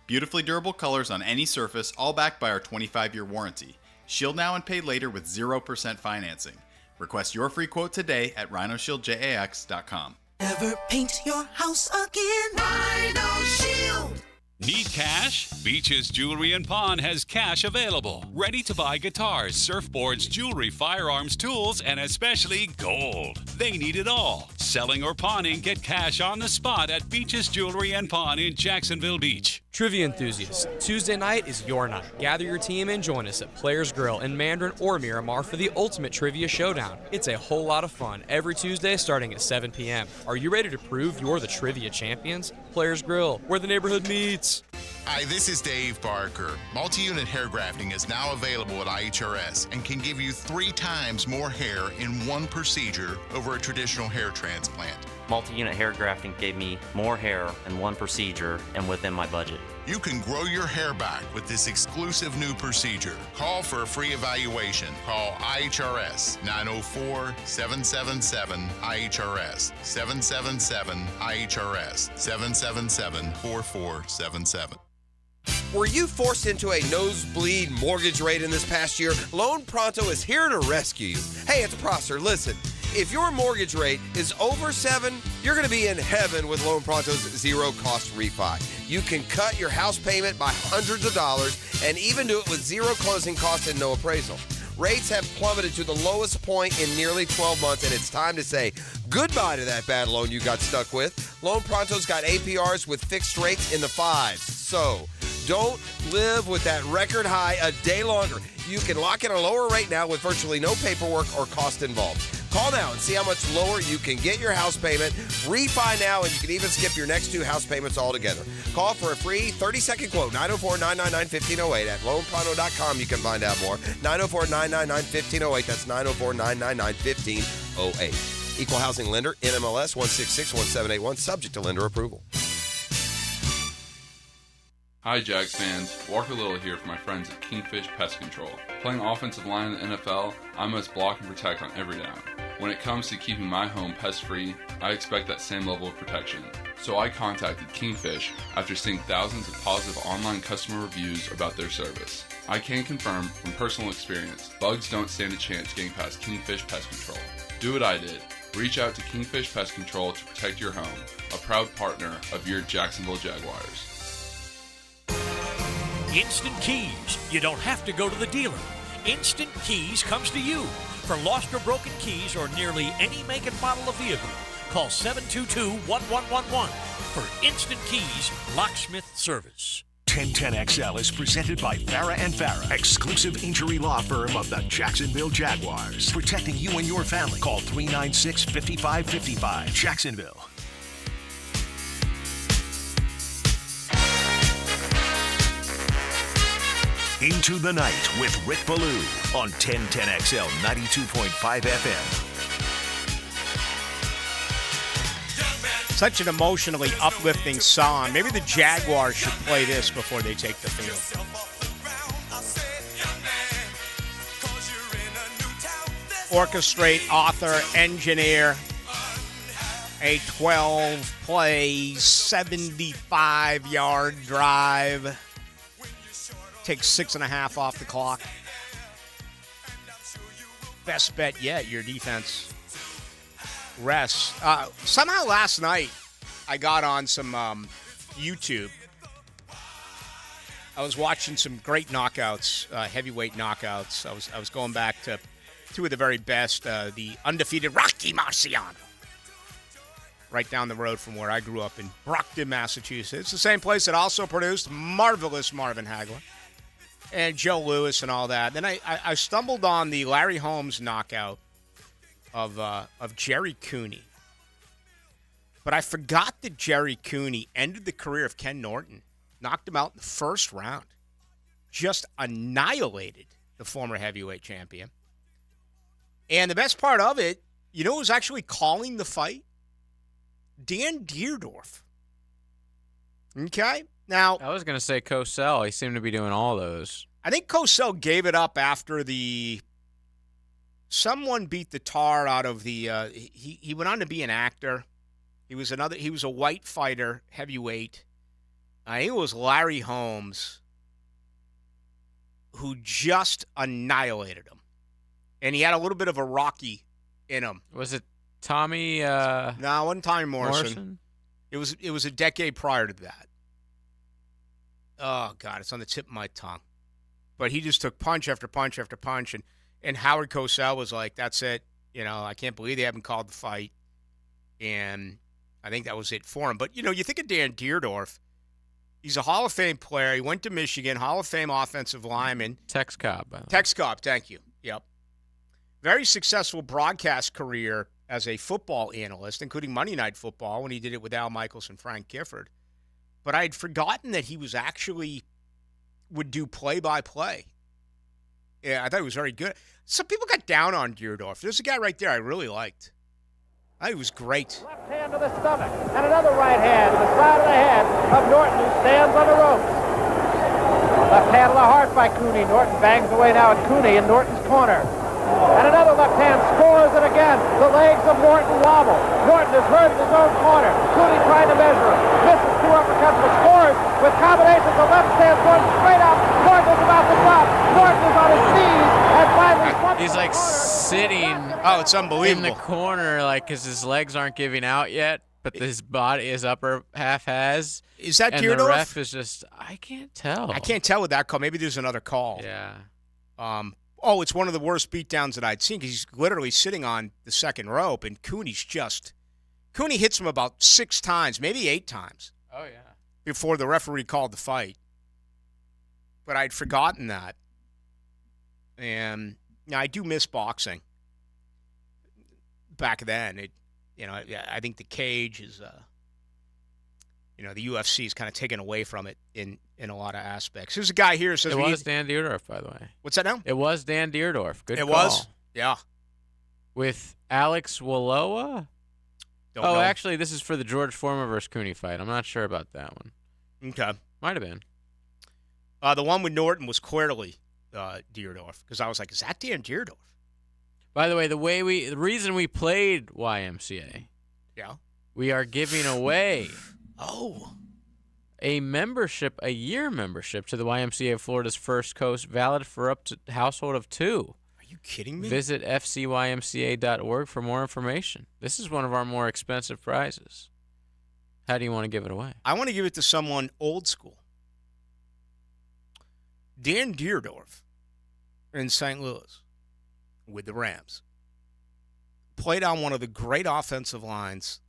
Beautifully durable colors on any surface, all backed by our 25-year warranty. Shield now and pay later with 0% financing. Request your free quote today at rhinoshieldjax.com. Ever paint your house again? Rhino Shield. Need cash? Beaches Jewelry and Pawn has cash available. Ready to buy guitars, surfboards, jewelry, firearms, tools, and especially gold. They need it all. Selling or pawning, get cash on the spot at Beaches Jewelry and Pawn in Jacksonville Beach. Trivia enthusiasts, Tuesday night is your night. Gather your team and join us at Players Grill in Mandarin or Miramar for the ultimate trivia showdown. It's a whole lot of fun every Tuesday starting at 7 p.m. Are you ready to prove you're the trivia champions? Players Grill, where the neighborhood meets. Hi, this is Dave Barker. Multi-unit hair grafting is now available at IHRS and can give you 3 times more hair in one procedure over a traditional hair transplant. Multi-unit hair grafting gave me more hair in one procedure and within my budget. You can grow your hair back with this exclusive new procedure. Call for a free evaluation. Call IHRS 904-777-IHRS 777-IHRS 777-4477. Were you forced into a nosebleed mortgage rate in this past year? Loan Pronto is here to rescue you. Hey, it's Prosser. Listen, if your mortgage rate is over 7, you're going to be in heaven with Loan Pronto's zero-cost refi. You can cut your house payment by hundreds of dollars and even do it with zero closing costs and no appraisal. Rates have plummeted to the lowest point in nearly 12 months, and it's time to say goodbye to that bad loan you got stuck with. Loan Pronto's got APRs with fixed rates in the 5s. So don't live with that record high a day longer. You can lock in a lower rate now with virtually no paperwork or cost involved. Call now and see how much lower you can get your house payment. Refi now, and you can even skip your next 2 house payments altogether. Call for a free 30-second quote, 904-999-1508. At loanpronto.com, you can find out more. 904-999-1508. That's 904-999-1508. Equal housing lender, NMLS 1661781, subject to lender approval. Hi, Jags fans. Walker Little here for my friends at Kingfish Pest Control. Playing offensive line in the NFL, I must block and protect on every down. When it comes to keeping my home pest-free, I expect that same level of protection. So I contacted Kingfish after seeing thousands of positive online customer reviews about their service. I can confirm from personal experience, bugs don't stand a chance getting past Kingfish Pest Control. Do what I did. Reach out to Kingfish Pest Control to protect your home, a proud partner of your Jacksonville Jaguars. Instant Keys. You don't have to go to the dealer. Instant Keys comes to you. For lost or broken keys or nearly any make and model of vehicle, call 722-1111 for Instant Keys locksmith service. 1010XL is presented by Farah and Farah, exclusive injury law firm of the Jacksonville Jaguars. Protecting you and your family. Call 396-5555. Jacksonville. Into the Night with Rick Ballou on 1010XL 92.5 FM. Such an emotionally uplifting song. Maybe the Jaguars should play this before they take the field. Orchestrate, author, engineer, a 12-play, 75-yard drive. Takes 6.5 off the clock. Best bet yet, your defense rests. Somehow last night, I got on some YouTube. I was watching some great knockouts, heavyweight knockouts. I was going back to 2 of the very best, the undefeated Rocky Marciano, right down the road from where I grew up in Brockton, Massachusetts. The same place that also produced marvelous Marvin Hagler and Joe Louis and all that. Then I stumbled on the Larry Holmes knockout of Jerry Cooney. But I forgot that Jerry Cooney ended the career of Ken Norton, knocked him out in the first round, just annihilated the former heavyweight champion. And the best part of it, you know who was actually calling the fight? Dan Deerdorf. Okay? Now, I was going to say Cosell. He seemed to be doing all those. I think Cosell gave it up after someone beat the tar out of the he went on to be an actor. He was a white fighter, heavyweight. I think it was Larry Holmes who just annihilated him. And he had a little bit of a Rocky in him. Was it Tommy No, it wasn't Tommy Morrison. It was a decade prior to that. Oh, God, it's on the tip of my tongue. But he just took punch after punch after punch, and Howard Cosell was like, that's it. You know, I can't believe they haven't called the fight. And I think that was it for him. But, you know, you think of Dan Deerdorf. He's a Hall of Fame player. He went to Michigan, Hall of Fame offensive lineman. Tex Cobb. Tex Cobb, thank you. Yep. Very successful broadcast career as a football analyst, including Monday Night Football when he did it with Al Michaels and Frank Gifford. But I had forgotten that he was actually would do play-by-play. Yeah, I thought he was very good. Some people got down on Deerdorf. There's a guy right there I really liked. I think he was great. Left hand to the stomach, and another right hand to the side of the head of Norton, who stands on the ropes. Left hand to the heart by Cooney. Norton bangs away now at Cooney in Norton's corner. And another left hand scores it again. The legs of Norton wobble. Norton is hurt in his own corner. Cooney trying to measure him. Misses 2 uppercuts, but scores with combinations of left hands going straight up. Norton is about to drop. Norton is on his knees and finally. He's like sitting. Oh, it's unbelievable. In the corner, like, because his legs aren't giving out yet, but his body, his upper half has. Is that and Deerdorf? The ref is just, I can't tell. I can't tell with that call. Maybe there's another call. Yeah. Oh, it's one of the worst beatdowns that I'd seen because he's literally sitting on the second rope, and Cooney hits him about 6 times, maybe 8 times. Oh, yeah. Before the referee called the fight. But I'd forgotten that. And I do miss boxing. back then. I think the cage is, the UFC is kind of taken away from it in a lot of aspects. There's a guy here who says it was Dan Deerdorf, by the way. What's that now? It was Dan Deerdorf. Good call. It was? Yeah. With Alex Waloa? Don't know. Actually, this is for the George Foreman versus Cooney fight. I'm not sure about that one. Okay. Might have been. The one with Norton was clearly Deerdorf, because I was like, is that Dan Deerdorf? By the way, the reason we played YMCA, yeah, we are giving away a year membership to the YMCA of Florida's First Coast, valid for up to household of 2. Are you kidding me? Visit fcymca.org for more information. This is one of our more expensive prizes. How do you want to give it away? I want to give it to someone old school. Dan Deerdorf in St. Louis with the Rams played on one of the great offensive lines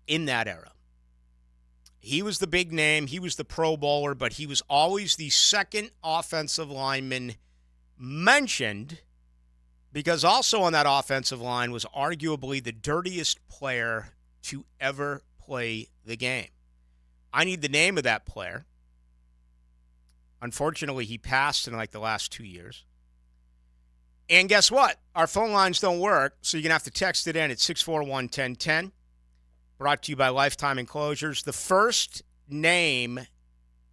in that era. He was the big name. He was the Pro Bowler, but he was always the second offensive lineman mentioned, because also on that offensive line was arguably the dirtiest player to ever play the game. I need the name of that player. Unfortunately, he passed in like the last 2 years. And guess what? Our phone lines don't work, so you're going to have to text it in at 641-1010. Brought to you by Lifetime Enclosures. The first name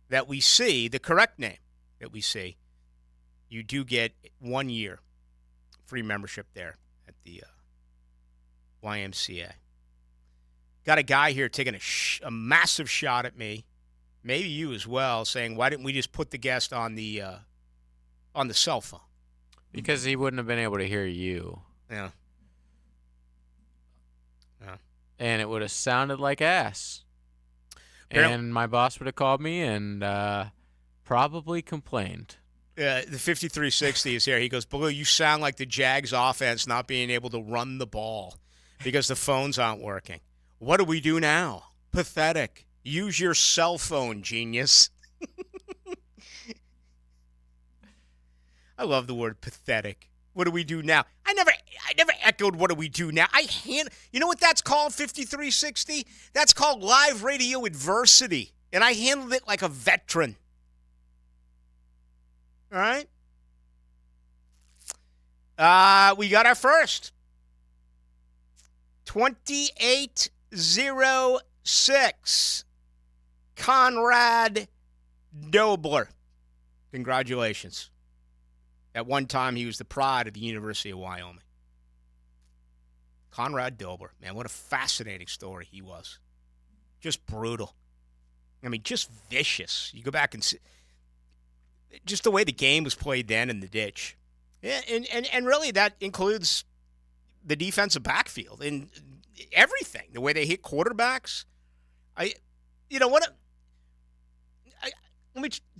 that we see, the correct name that we see, you do get 1 year free membership there at the YMCA. Got a guy here taking a massive shot at me, maybe you as well, saying, why didn't we just put the guest on the cell phone? Because he wouldn't have been able to hear you. Yeah. And it would have sounded like ass. Apparently, and my boss would have called me and probably complained. The 5360 is here. He goes, Blue, you sound like the Jags offense not being able to run the ball because the phones aren't working. What do we do now? Pathetic. Use your cell phone, genius. I love the word pathetic. What do we do now? I never echoed what do we do now. You know what that's called, 5360? That's called live radio adversity. And I handled it like a veteran. All right? We got our first. 2806. Conrad Dobler. Congratulations. At one time, he was the pride of the University of Wyoming. Conrad Dobler. Man, what a fascinating story he was. Just brutal. I mean, just vicious. You go back and see just the way the game was played then in the ditch. Yeah, and really that includes the defensive backfield and everything. The way they hit quarterbacks. Do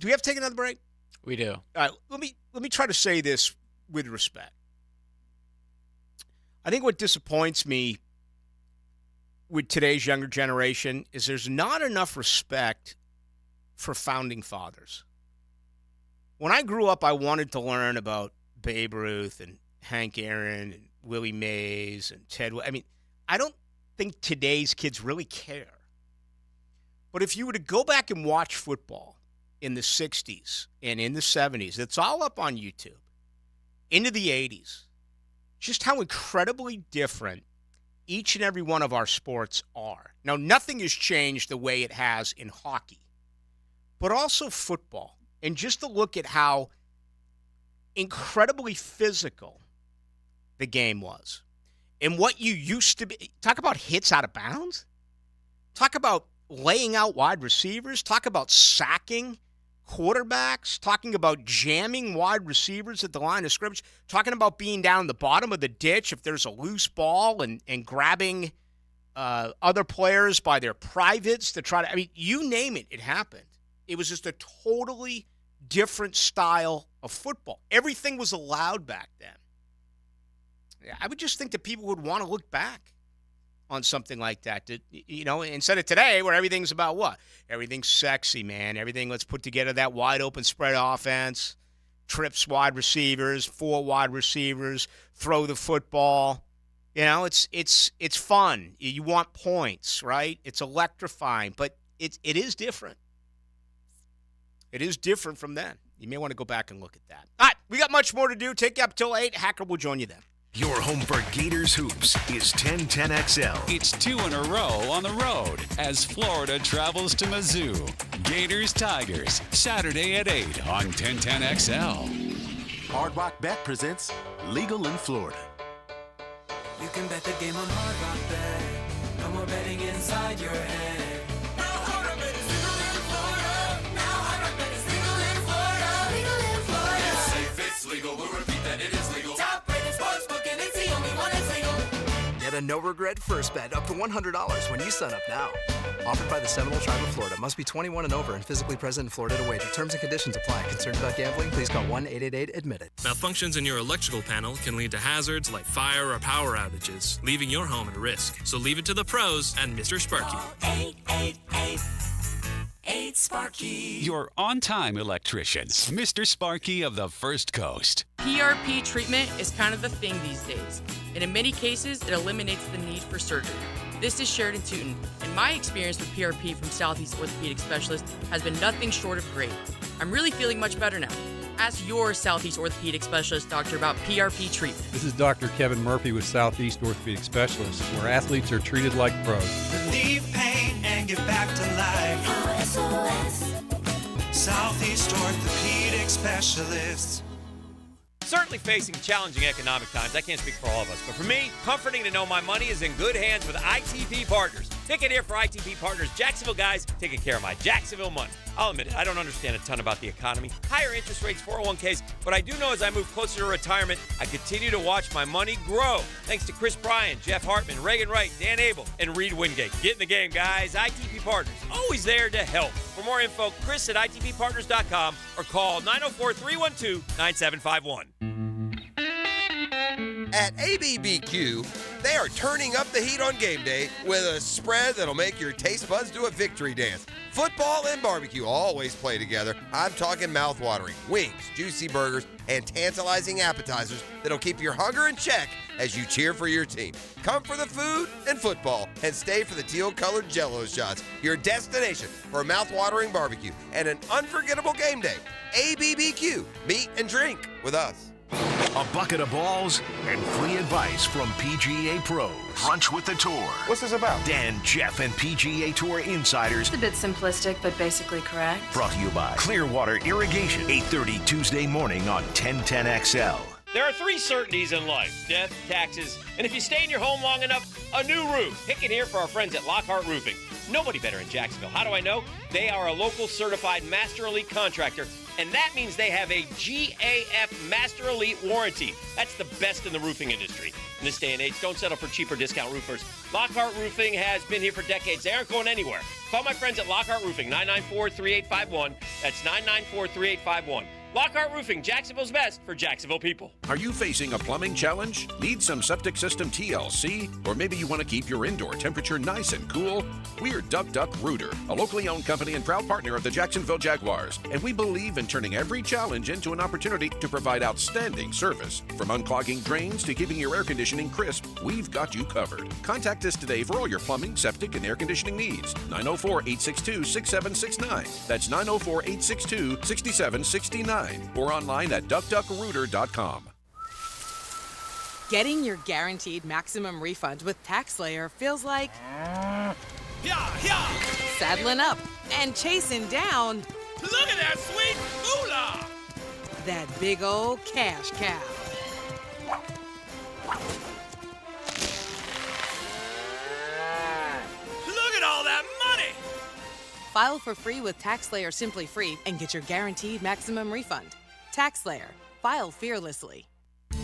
we have to take another break? We do. All right, let me try to say this with respect. I think what disappoints me with today's younger generation is there's not enough respect for founding fathers. When I grew up, I wanted to learn about Babe Ruth and Hank Aaron and Willie Mays and Ted. I mean, I don't think today's kids really care. But if you were to go back and watch football in the 60s and in the 70s, it's all up on YouTube, into the 80s, just how incredibly different each and every one of our sports are. Now, nothing has changed the way it has in hockey, but also football. And just to look at how incredibly physical the game was and what you used to be. Talk about hits out of bounds. Talk about laying out wide receivers. Talk about sacking quarterbacks. Talking about jamming wide receivers at the line of scrimmage. Talking about being down the bottom of the ditch if there's a loose ball and grabbing other players by their privates to try to, I mean, you name it, it happened. It was just a totally different style of football. Everything was allowed back then. I would just think that people would want to look back on something like that. Instead of today where everything's about what? Everything's sexy, man. Everything, let's put together that wide open spread offense, trips wide receivers, 4 wide receivers, throw the football. You know, it's fun. You want points, right? It's electrifying, but it is different. It is different from then. You may want to go back and look at that. All right, we got much more to do. Take you up till 8. Hacker will join you then. Your home for Gators Hoops is 1010XL. It's 2 in a row on the road as Florida travels to Mizzou. Gators Tigers, Saturday at 8 on 1010XL. Hard Rock Bet presents Legal in Florida. You can bet the game on Hard Rock Bet. No more betting inside your head. Now Hard Rock Bet is legal in Florida. Now Hard Rock Bet is legal in Florida. Legal in Florida. It's safe, it's legal. We'll repeat that it is legal. Top rated sportsbook and it's the only one that's legal. Get a no-regret first bet up to $100 when you sign up now. Offered by the Seminole Tribe of Florida. Must be 21 and over and physically present in Florida to wager. Terms and conditions apply. Concerned about gambling? Please call 1-888-ADMIT-IT. Malfunctions in your electrical panel can lead to hazards like fire or power outages, leaving your home at risk. So leave it to the pros and Mr. Sparky. 888-8-Sparky. Your on-time electrician, Mr. Sparky of the First Coast. PRP treatment is kind of the thing these days, and in many cases, it eliminates the need for surgery. This is Sheridan Tootin, and my experience with PRP from Southeast Orthopedic Specialist has been nothing short of great. I'm really feeling much better now. Ask your Southeast Orthopedic Specialist doctor about PRP treatment. This is Dr. Kevin Murphy with Southeast Orthopedic Specialist, where athletes are treated like pros. Relieve pain and get back to life. SOS. Southeast Orthopedic Specialists. Certainly facing challenging economic times. I can't speak for all of us, but for me, comforting to know my money is in good hands with ITP Partners. Ticket here for ITP Partners. Jacksonville guys taking care of my Jacksonville money. I'll admit it, I don't understand a ton about the economy. Higher interest rates, 401ks, but I do know as I move closer to retirement, I continue to watch my money grow. Thanks to Chris Bryan, Jeff Hartman, Reagan Wright, Dan Abel, and Reed Wingate. Get in the game, guys. ITP Partners, always there to help. For more info, Chris at ITPPartners.com or call 904-312-9751. At ABBQ, they are turning up the heat on game day with a spread that'll make your taste buds do a victory dance. Football and barbecue always play together. I'm talking mouthwatering wings, juicy burgers, and tantalizing appetizers that'll keep your hunger in check as you cheer for your team. Come for the food and football, and stay for the teal-colored Jell-O shots. Your destination for a mouthwatering barbecue and an unforgettable game day. ABBQ. Meet and drink with us. A bucket of balls and free advice from PGA pros. Brunch with the Tour. What's this about? Dan, Jeff, and PGA Tour insiders. It's a bit simplistic, but basically correct. Brought to you by Clearwater Irrigation. 8:30 Tuesday morning on 1010XL. There are 3 certainties in life: death, taxes, and if you stay in your home long enough, a new roof. Pick it here for our friends at Lockhart Roofing. Nobody better in Jacksonville. How do I know? They are a local certified Master Elite contractor, and that means they have a GAF Master Elite warranty. That's the best in the roofing industry. In this day and age, don't settle for cheaper discount roofers. Lockhart Roofing has been here for decades. They aren't going anywhere. Call my friends at Lockhart Roofing, 994-3851. That's 994-3851. Lockhart Roofing, Jacksonville's best for Jacksonville people. Are you facing a plumbing challenge? Need some septic system TLC? Or maybe you want to keep your indoor temperature nice and cool? We're Duck Duck Rooter, a locally owned company and proud partner of the Jacksonville Jaguars. And we believe in turning every challenge into an opportunity to provide outstanding service. From unclogging drains to keeping your air conditioning crisp, we've got you covered. Contact us today for all your plumbing, septic, and air conditioning needs. 904-862-6769. That's 904-862-6769. Or online at duckduckrooter.com. Getting your guaranteed maximum refund with TaxSlayer feels like saddling up and chasing down. Look at that sweet moolah! That big old cash cow. Look at all that money! File for free with TaxSlayer Simply Free and get your guaranteed maximum refund. TaxSlayer. File fearlessly.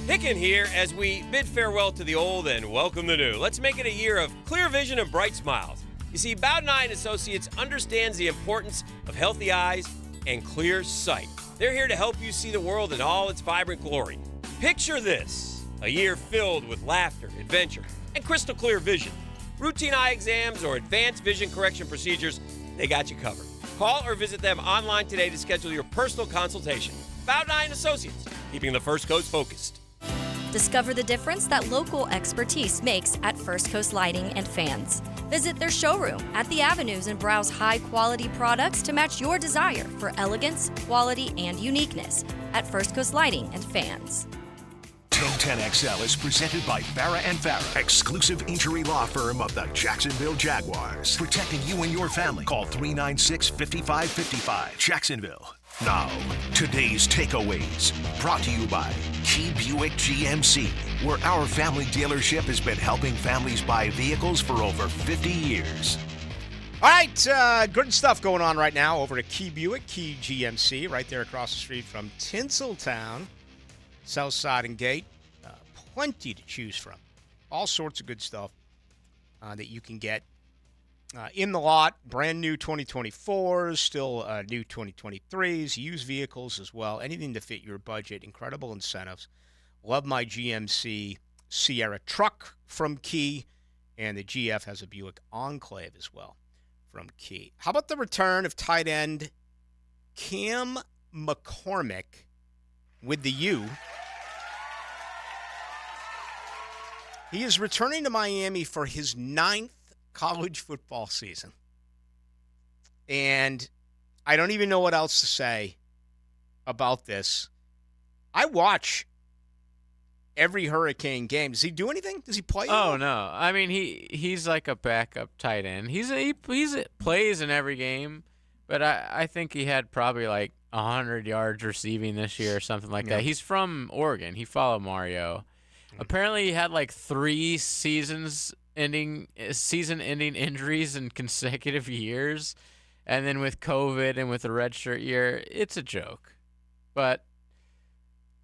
Hicken here as we bid farewell to the old and welcome the new. Let's make it a year of clear vision and bright smiles. You see, Bowden Eye & Associates understands the importance of healthy eyes and clear sight. They're here to help you see the world in all its vibrant glory. Picture this, a year filled with laughter, adventure, and crystal clear vision. Routine eye exams or advanced vision correction procedures, they got you covered. Call or visit them online today to schedule your personal consultation. Bowden Eye & Associates, keeping the First Coast focused. Discover the difference that local expertise makes at First Coast Lighting and Fans. Visit their showroom at the Avenues and browse high-quality products to match your desire for elegance, quality, and uniqueness at First Coast Lighting and Fans. 1010XL is presented by Farah and Farah, exclusive injury law firm of the Jacksonville Jaguars. Protecting you and your family. Call 396-5555. Jacksonville. Now, today's takeaways. Brought to you by Key Buick GMC, where our family dealership has been helping families buy vehicles for over 50 years. All right, good stuff going on right now over at Key Buick, Key GMC, right there across the street from Tinseltown, South Side and Gate. Plenty to choose from. All sorts of good stuff that you can get in the lot. Brand new 2024s, still new 2023s, used vehicles as well. Anything to fit your budget. Incredible incentives. Love my GMC Sierra truck from Key, and the GF has a Buick Enclave as well from Key. How about the return of tight end Cam McCormick with the U? He is returning to Miami for his 9th college football season. And I don't even know what else to say about this. I watch every Hurricane game. Does he do anything? Does he play? Oh, no. I mean, he's like a backup tight end. He plays in every game, but I think he had probably like 100 yards receiving this year or something like that. He's from Oregon. He followed Mario. Apparently, he had like 3 season-ending injuries in consecutive years, and then with COVID and with the redshirt year, it's a joke. But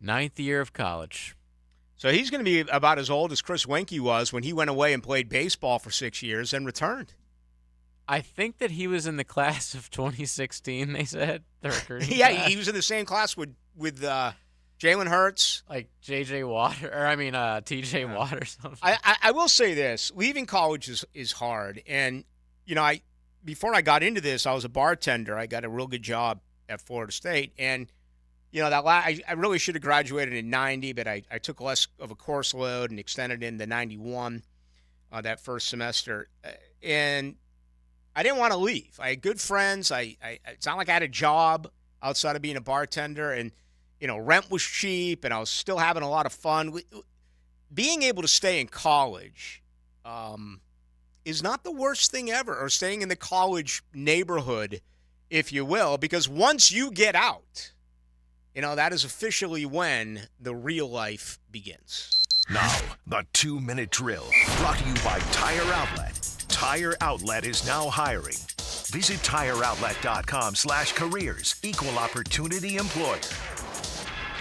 9th year of college. So he's going to be about as old as Chris Wenke was when he went away and played baseball for 6 years and returned. I think that he was in the class of 2016, they said. The recruiting class. He was in the same class with Jalen Hurts. Like T.J. Watt or something. I will say this. Leaving college is hard. And, before I got into this, I was a bartender. I got a real good job at Florida State. And, I really should have graduated in 90, but I took less of a course load and extended into 91 that first semester. And I didn't want to leave. I had good friends. It's not like I had a job outside of being a bartender. And, rent was cheap, and I was still having a lot of fun. Being able to stay in college is not the worst thing ever, or staying in the college neighborhood, if you will, because once you get out, that is officially when the real life begins. Now, the 2-minute drill, brought to you by Tire Outlet. Tire Outlet is now hiring. Visit TireOutlet.com/careers. Equal opportunity employer.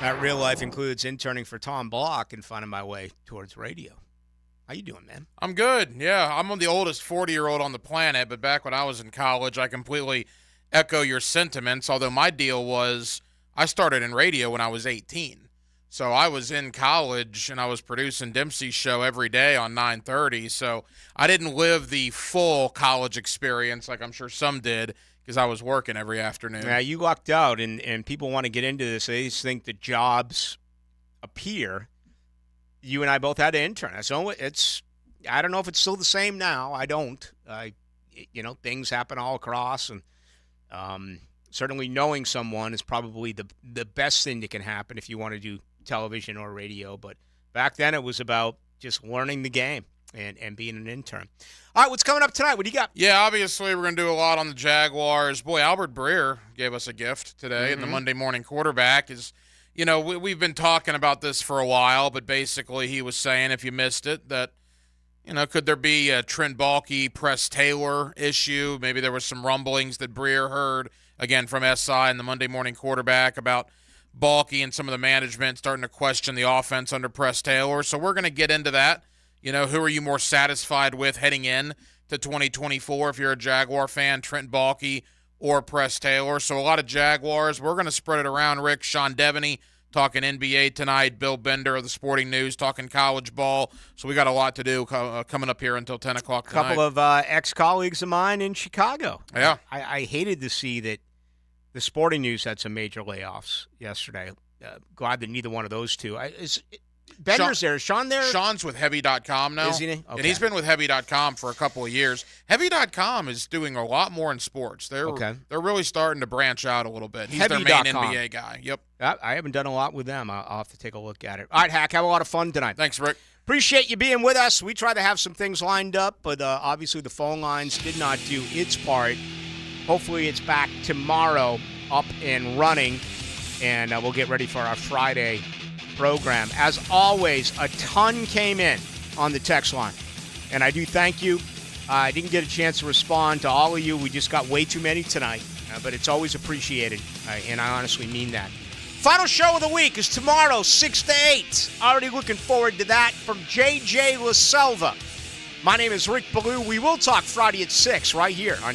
That real life includes interning for Tom Block and finding my way towards radio. How you doing, man? I'm good. Yeah, I'm the oldest 40-year-old on the planet, but back when I was in college, I completely echo your sentiments, although my deal was I started in radio when I was 18. So I was in college, and I was producing Dempsey's show every day on 9:30, so I didn't live the full college experience like I'm sure some did, because I was working every afternoon. Yeah, you lucked out, and people want to get into this. They just think that jobs appear. You and I both had an intern. So I don't know if it's still the same now. I don't. Things happen all across, and certainly knowing someone is probably the best thing that can happen if you want to do television or radio. But back then it was about just learning the game and being an intern. All right, what's coming up tonight? What do you got? Yeah, obviously we're going to do a lot on the Jaguars. Boy, Albert Breer gave us a gift today, and the Monday morning quarterback is, we've been talking about this for a while, but basically he was saying, if you missed it, that, could there be a Trent Baalke, Press Taylor issue? Maybe there was some rumblings that Breer heard, again, from SI and the Monday morning quarterback about Baalke and some of the management starting to question the offense under Press Taylor. So we're going to get into that. Who are you more satisfied with heading in to 2024 if you're a Jaguar fan, Trent Baalke or Press Taylor? So a lot of Jaguars. We're going to spread it around, Rick. Sean Devaney talking NBA tonight. Bill Bender of the Sporting News talking college ball. So we got a lot to do coming up here until 10 o'clock tonight. A couple of ex-colleagues of mine in Chicago. Yeah. I hated to see that the Sporting News had some major layoffs yesterday. Glad that neither one of those two. Bender's there. Is Sean there? Sean's with Heavy.com now. Is he? Okay. And he's been with Heavy.com for a couple of years. Heavy.com is doing a lot more in sports. They're really starting to branch out a little bit. He's their main NBA guy. Yep. I haven't done a lot with them. I'll have to take a look at it. All right, Hack, have a lot of fun tonight. Thanks, Rick. Appreciate you being with us. We tried to have some things lined up, but obviously the phone lines did not do its part. Hopefully it's back tomorrow up and running, and we'll get ready for our Friday program. As always, a ton came in on the text line, and I do thank you. I didn't get a chance to respond to all of you. We just got way too many tonight, but it's always appreciated, and I honestly mean that. Final show of the week is tomorrow, 6 to 8. Already looking forward to that from J.J. LaSelva. My name is Rick Ballou. We will talk Friday at 6 right here on